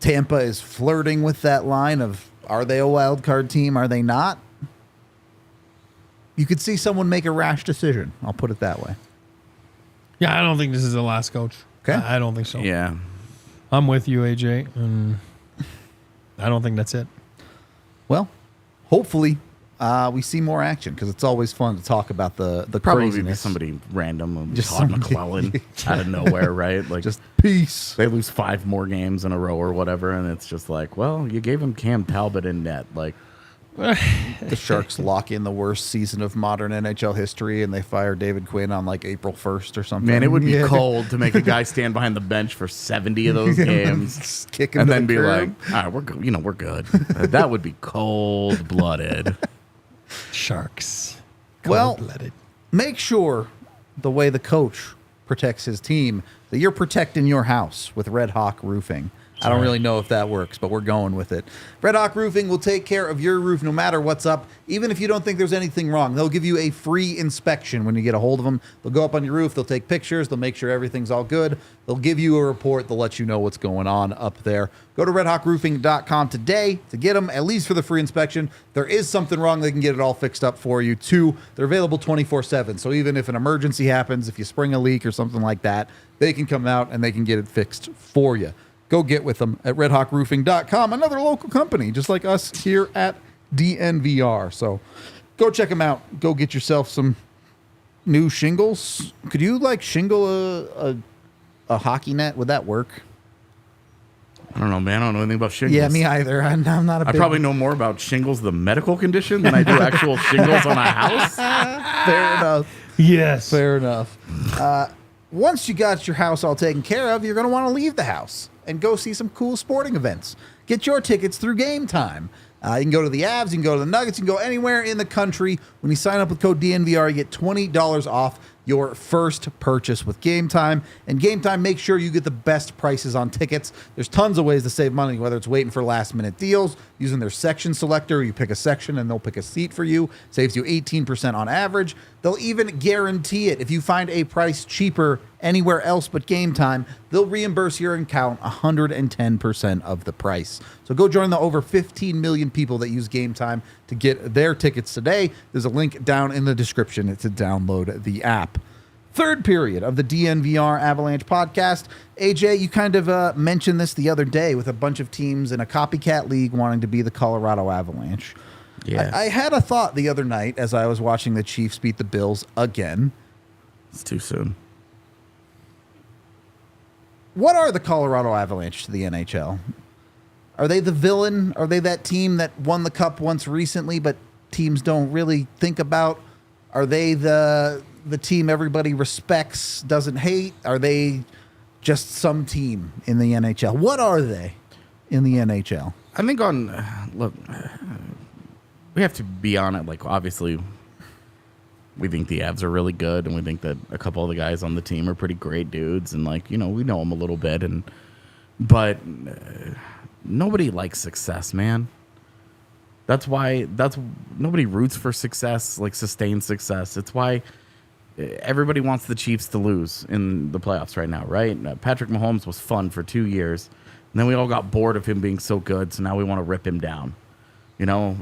Tampa is flirting with that line of, are they a wild card team? Are they not? You could see someone make a rash decision. I'll put it that way. Yeah, I don't think this is the last coach. Okay. I don't think so. Yeah. I'm with you, AJ. And I don't think that's it. Well, hopefully we see more action because it's always fun to talk about the Probably craziness. be somebody random, Just Todd somebody- McClellan out of nowhere, right? Like, Just peace. they lose 5 more games in a row or whatever, and it's just like, well, you gave him Cam Talbot in net. Like, The Sharks lock in the worst season of modern NHL history, and they fire David Quinn on like April 1st or something. man, it would be Yeah. cold to make a guy stand behind the bench for 70 of those games. Just kick him And to then the be curb. like, all right, we're good. That would be cold-blooded. Sharks. Well, Cold-blooded. make sure the way the coach protects his team that you're protecting your house with Red Hawk Roofing. I don't really know if that works, but we're going with it. Red Hawk Roofing will take care of your roof no matter what's up, even if you don't think there's anything wrong. They'll give you a free inspection when you get a hold of them. They'll go up on your roof, they'll take pictures, they'll make sure everything's all good. They'll give you a report, they'll let you know what's going on up there. Go to redhawkroofing.com today to get them, at least for the free inspection. If there is something wrong, they can get it all fixed up for you, too. They're available 24/7, so even if an emergency happens, if you spring a leak or something like that, they can come out and they can get it fixed for you. Go get with them at redhawkroofing.com, another local company, just like us here at DNVR. So go check them out. Go get yourself some new shingles. Could you shingle a hockey net? Would that work? I don't know, man. I don't know anything about shingles. Yeah, me either. I'm not a big... I probably know more about shingles, the medical condition, than I do actual shingles on a house. Fair enough. Yes. Fair enough. Once you got your house all taken care of, you're going to want to leave the house and go see some cool sporting events. Get your tickets through Game Time. You can go to the Avs, you can go to the Nuggets, you can go anywhere in the country. When you sign up with code DNVR, you get $20 off your first purchase with Game Time. And Game Time makes sure you get the best prices on tickets. There's tons of ways to save money, whether it's waiting for last-minute deals, using their section selector. You pick a section and they'll pick a seat for you. Saves you 18% on average. They'll even guarantee it. If you find a price cheaper anywhere else but Game Time, they'll reimburse your account 110% of the price. So go join the over 15 million people that use Game Time to get their tickets today. There's a link down in the description to download the app. Third period of the DNVR Avalanche podcast. AJ, you kind of mentioned this the other day with a bunch of teams in a copycat league wanting to be the Colorado Avalanche. Yeah. I had a thought the other night as I was watching the Chiefs beat the Bills again. It's too soon. What are the Colorado Avalanche to the NHL? Are they the villain? Are they that team that won the cup once recently, but teams don't really think about? Are they the team everybody respects, doesn't hate? Are they just some team in the NHL? What are they in the NHL? I think look, we have to be on it. Like, obviously, we think the Avs are really good, and we think that a couple of the guys on the team are pretty great dudes, and we know them a little bit, but nobody likes success, man. That's why nobody roots for success, like sustained success. It's why everybody wants the Chiefs to lose in the playoffs right now, right? Patrick Mahomes was fun for 2 years, and then we all got bored of him being so good, so now we want to rip him down. Yep.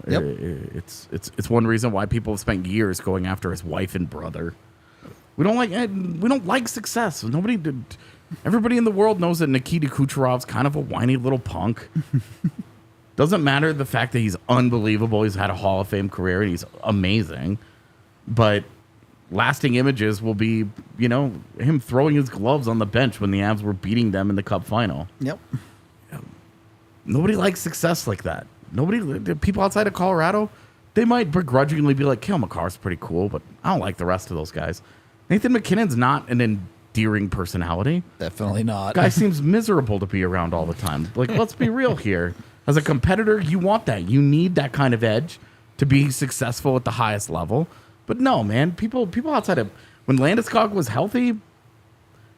It's one reason why people have spent years going after his wife and brother. We don't like success. Everybody in the world knows that Nikita Kucherov's kind of a whiny little punk. Doesn't matter the fact that he's unbelievable. He's had a Hall of Fame career and he's amazing. But lasting images will be, him throwing his gloves on the bench when the Avs were beating them in the Cup final. Yep. Nobody likes success like that. People outside of Colorado, they might begrudgingly be like, Cale Makar's pretty cool, but I don't like the rest of those guys. Nathan McKinnon's not an endearing personality. Definitely not. Guy seems miserable to be around all the time. Let's be real here. As a competitor, you want that. You need that kind of edge to be successful at the highest level. But no, man, people outside of... When Landeskog was healthy, he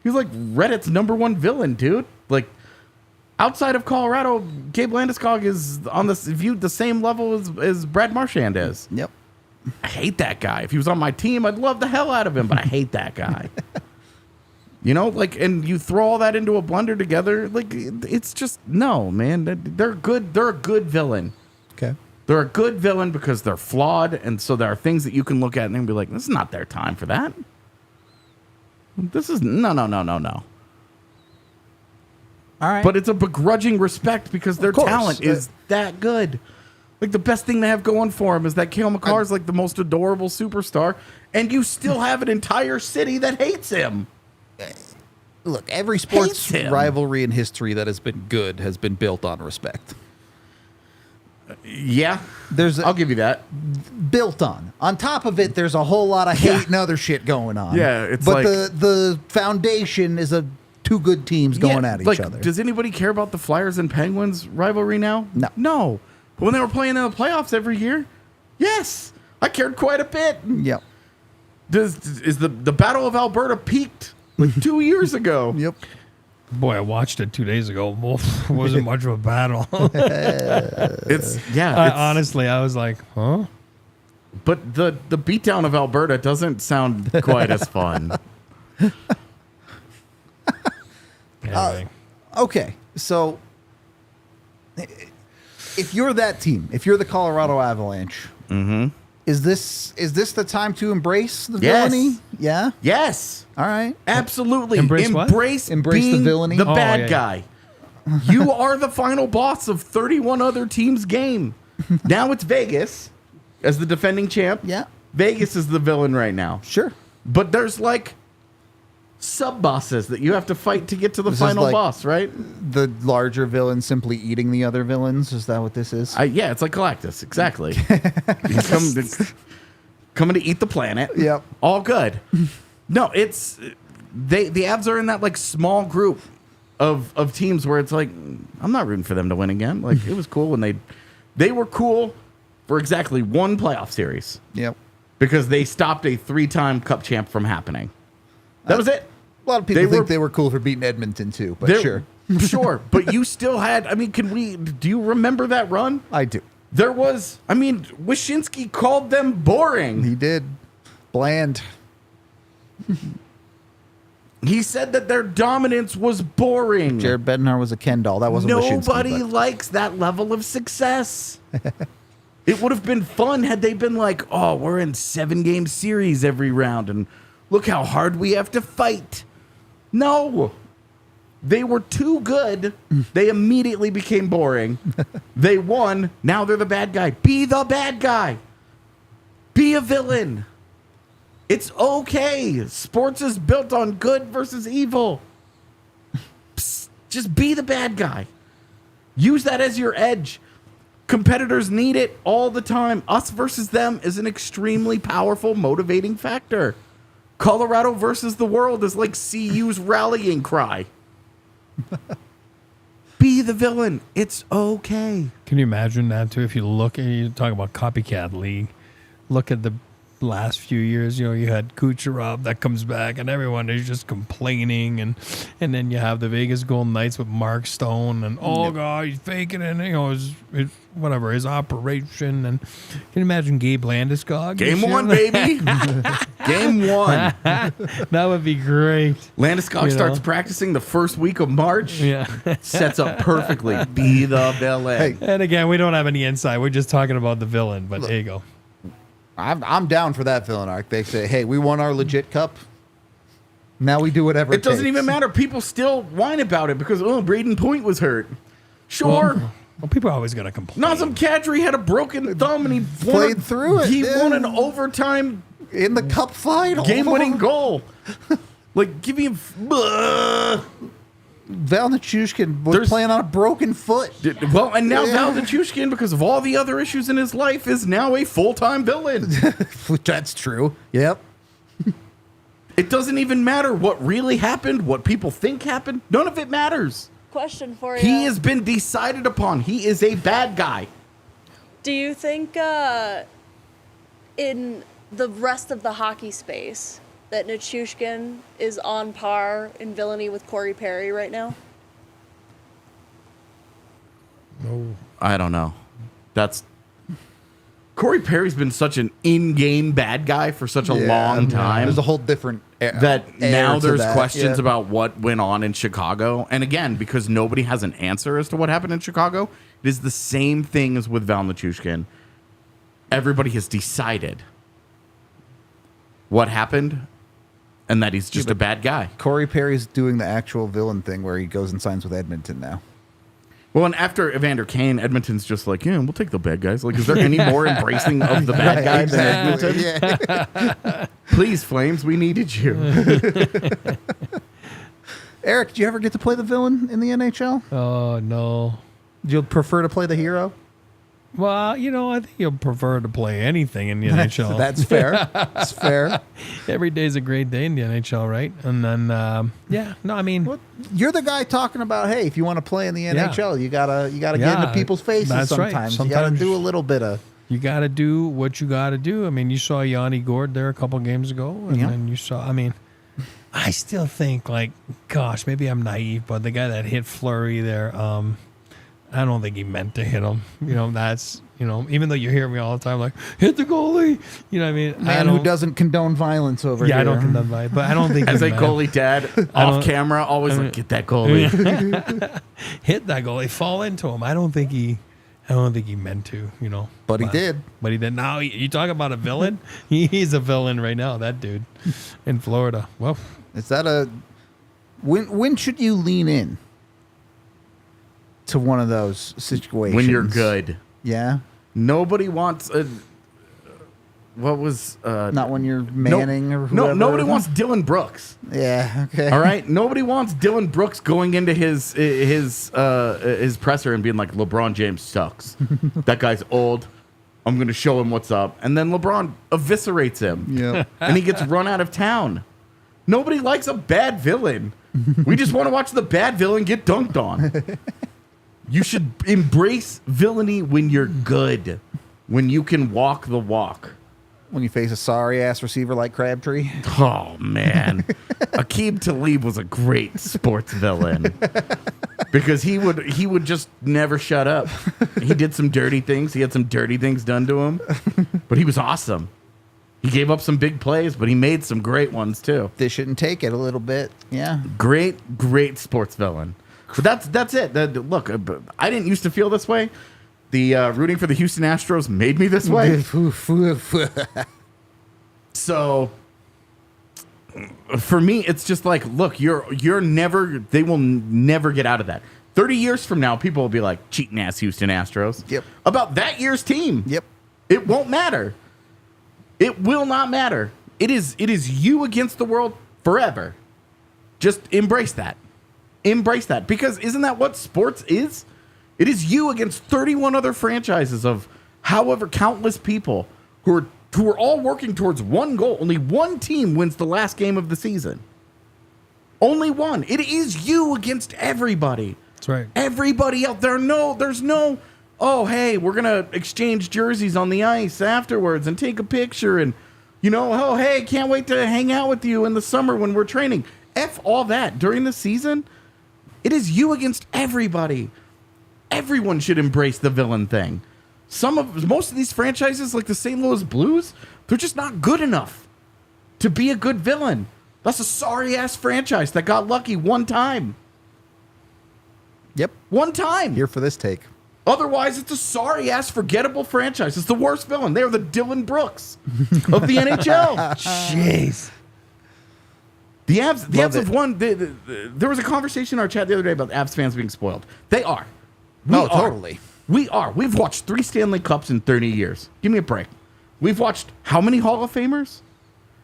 was like Reddit's #1 villain, dude. Outside of Colorado, Gabe Landeskog is viewed the same level as Brad Marchand is. Yep. I hate that guy. If he was on my team, I'd love the hell out of him, but I hate that guy. And you throw all that into a blender together, it's just, no, man. They're good. They're a good villain. Okay. They're a good villain because they're flawed, and so there are things that you can look at and be like, this is not their time for that. This is, no. All right. But it's a begrudging respect because their talent is that good. The best thing they have going for them is that Cale Makar is the most adorable superstar, and you still have an entire city that hates him. Look, every sports rivalry in history that has been good has been built on respect. Yeah, I'll give you that. Built on. On top of it, there's a whole lot of hate and other shit going on. Yeah, but the foundation is two good teams going at each other. Does anybody care about the Flyers and Penguins rivalry now? No. But when they were playing in the playoffs every year, yes, I cared quite a bit. Yep. Is the Battle of Alberta peaked 2 years ago? Yep. Boy, I watched it 2 days ago. It wasn't much of a battle. Honestly, I was like, huh? But the beatdown of Alberta doesn't sound quite as fun. Anyway. Okay, so if you're that team, if you're the Colorado Avalanche, is this the time to embrace the villainy? Yeah. Yes. All right. Absolutely. Embrace what? Embrace being the villainy? the Oh, bad guy. You are the final boss of 31 other teams' game. Now it's Vegas as the defending champ. Yeah. Vegas is the villain right now. Sure. But there's like sub-bosses that you have to fight to get to the This is final like- boss, right? The larger villain simply eating the other villains. Is that what this is? Yeah, it's like Galactus. Exactly. He's coming to eat the planet. Yep. All good. No, it's the Avs are in that like small group of teams where it's like I'm not rooting for them to win again. Like it was cool when they were cool for exactly one playoff series Yep. because they stopped a 3-time Cup champ from happening. That was it. A lot of people think they were cool for beating Edmonton too, but sure. Sure, but you still had. I mean, do you remember that run? I do. There was. I mean, Wyshynski called them boring. He did. Bland. He said that their dominance was boring. Jared Bednar was a Ken doll. That wasn't Nobody Wyshynski, but- likes that level of success. It would have been fun had they been like, oh, we're in 7-game series every round, and look how hard we have to fight. No. They were too good. They immediately became boring. They won. Now they're the bad guy. Be the bad guy. Be a villain. It's okay. Sports is built on good versus evil. Psst, just be the bad guy. Use that as your edge. Competitors need it all the time. Us versus them is an extremely powerful motivating factor. Colorado versus the world is like CU's rallying cry. Be the villain. It's okay. Can you imagine that too? If you look at, you talk about copycat league, look at the last few years, you had Kucherov that comes back and everyone is just complaining, and then you have the Vegas Golden Knights with Mark Stone and God, he's faking it, his whatever, his operation. And can you imagine Gabe Landeskog? Game 1, baby. Game 1. That would be great. Landeskog starts practicing the first week of March. Yeah. Sets up perfectly. Be the villain. Hey. And again, we don't have any insight. We're just talking about the villain, but there you go. I'm down for that villain arc. They say, hey, we won our legit cup. Now we do whatever It doesn't even matter. People still whine about it because, Braden Point was hurt. Sure. Well, people are always going to complain. Nazem Kadri had a broken thumb and he Played through it, He yeah. won an overtime In the cup final. game-winning goal. Like, give me a... Val Nichushkin was There's- playing on a broken foot. Well, and now Yeah. Val Nichushkin, because of all the other issues in his life, is now a full-time villain. That's true. Yep. It doesn't even matter what really happened, what people think happened. None of it matters. Question for you. He has been decided upon. He is a bad guy. Do you think in the rest of the hockey space that Nichushkin is on par in villainy with Corey Perry right now? No. I don't know. Corey Perry's been such an in-game bad guy for such a long time. There's a whole different that now air to there's that, questions yeah. about what went on in Chicago. And again, because nobody has an answer as to what happened in Chicago, it is the same thing as with Val Nichushkin. Everybody has decided what happened and that he's just a bad guy. Corey Perry's doing the actual villain thing where he goes and signs with Edmonton now. Well, and after Evander Kane, Edmonton's just like, yeah, we'll take the bad guys. Like, is there any more embracing of the bad guy than Edmonton? Yeah. Please, Flames, we needed you. Eric, did you ever get to play the villain in the NHL? Oh, no. Do you prefer to play the hero? Well, I think you'll prefer to play anything in the NHL. That's fair. That's fair. Every day's a great day in the NHL, right? And then, Well, you're the guy talking about, hey, if you want to play in the NHL, you gotta get Yeah, into people's faces that's right. sometimes. You gotta Sometimes- do a little bit of. you got to do what you got to do. I mean, you saw Yanni Gord there a couple games ago, and Yeah. then you saw, I still think, like, gosh, maybe I'm naive, but the guy that hit Fleury there, I don't think he meant to hit him. That's, even though you hear me all the time, like, hit the goalie. You know what I mean? Man who doesn't condone violence over here. Yeah, I don't condone violence, but I don't think As he a meant- goalie dad, off camera, always like, get that goalie. hit that goalie, fall into him. I don't think he meant to, But he did. But he did. Now, you talk about a villain? He's a villain right now, that dude in Florida. Well, Is that when should you lean in to one of those situations? When you're good. Yeah. Nobody wants a. What was. Not when you're Manning or No, whoever. nobody wants Dylan Brooks. Yeah. Okay. All right, nobody wants Dylan Brooks going into his presser and being like, LeBron James sucks. That guy's old. I'm going to show him what's up, and then LeBron eviscerates him. Yeah. And he gets run out of town. Nobody likes a bad villain. We just want to watch the bad villain get dunked on. You should embrace villainy when you're good, when you can walk the walk. When you face a sorry ass receiver like Crabtree. Oh, man. Aqib Talib was a great sports villain because he would just never shut up. He did some dirty things. He had some dirty things done to him, but he was awesome. He gave up some big plays, but he made some great ones too. Dish it and take it a little bit. Yeah. Great sports villain. But that's it. Look, I didn't used to feel this way. The rooting for the Houston Astros made me this way. So for me, it's just like, look, you're never. They will never get out of that. 30 years from now, people will be like, cheating ass Houston Astros. Yep. About that year's team. Yep. It won't matter. It will not matter. It is you against the world forever. Just embrace that. Embrace that. Because isn't that what sports is? It is you against 31 other franchises of however countless people who are all working towards one goal. Only one team wins the last game of the season. Only one. It is you against everybody. that's right. Everybody else. There's no, oh, hey, we're going to exchange jerseys on the ice afterwards and take a picture and, oh, hey, can't wait to hang out with you in the summer when we're training. F all that. During the season, it is you against everybody. Everyone should embrace the villain thing. Most of these franchises, like the St. Louis Blues, they're just not good enough to be a good villain. That's a sorry-ass franchise that got lucky one time. Yep. One time. Here for this take. Otherwise, it's a sorry-ass, forgettable franchise. It's the worst villain. They're the Dylan Brooks of the NHL. Jeez. The Avs Love have it. won. There was a conversation in our chat the other day about Avs fans being spoiled. They are. No, totally. We are. We've watched 3 Stanley Cups in 30 years. Give me a break. We've watched how many Hall of Famers?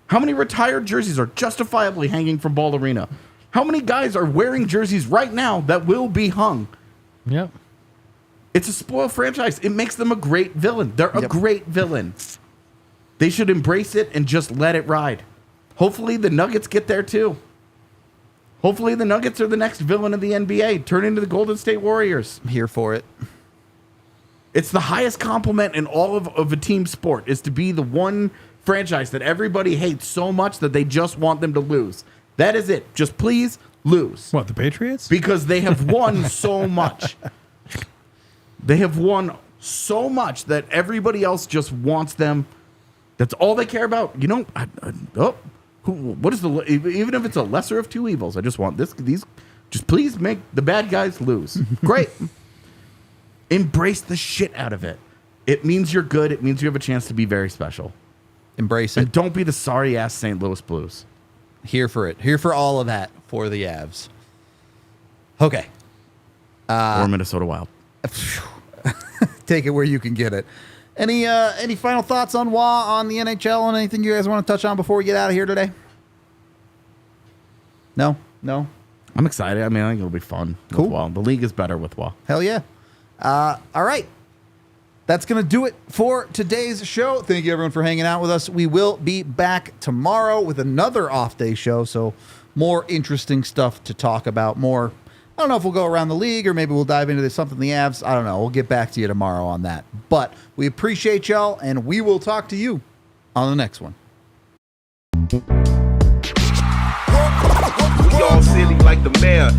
How many retired jerseys are justifiably hanging from Ball Arena? How many guys are wearing jerseys right now that will be hung? Yep. It's a spoiled franchise. It makes them a great villain. They're a Yep. great villain. They should embrace it and just let it ride. Hopefully the Nuggets get there too. Hopefully the Nuggets are the next villain of the NBA. Turn into the Golden State Warriors. Here for it. It's the highest compliment in all of a team sport is to be the one franchise that everybody hates so much that they just want them to lose. That is it. Just please lose. What, the Patriots? Because they have won so much. They have won so much that everybody else just wants them. That's all they care about. What is even if it's a lesser of two evils? I just want these. Just please make the bad guys lose. Great. Embrace the shit out of it. It means you're good. It means you have a chance to be very special. Embrace And it. don't be the sorry ass St. Louis Blues. Here for it. Here for all of that for the Avs. Okay. Or Minnesota Wild. Take it where you can get it. Any final thoughts on on the NHL and anything you guys want to touch on before we get out of here today? No? I'm excited. I mean, I think it'll be fun. Cool. With WA. The league is better with WA. Hell yeah. All right. That's going to do it for today's show. Thank you, everyone, for hanging out with us. We will be back tomorrow with another off-day show, so more interesting stuff to talk about. More, I don't know if we'll go around the league or maybe we'll dive into something in the Avs. I don't know. We'll get back to you tomorrow on that. But we appreciate y'all, and we will talk to you on the next one. all silly like the mayor.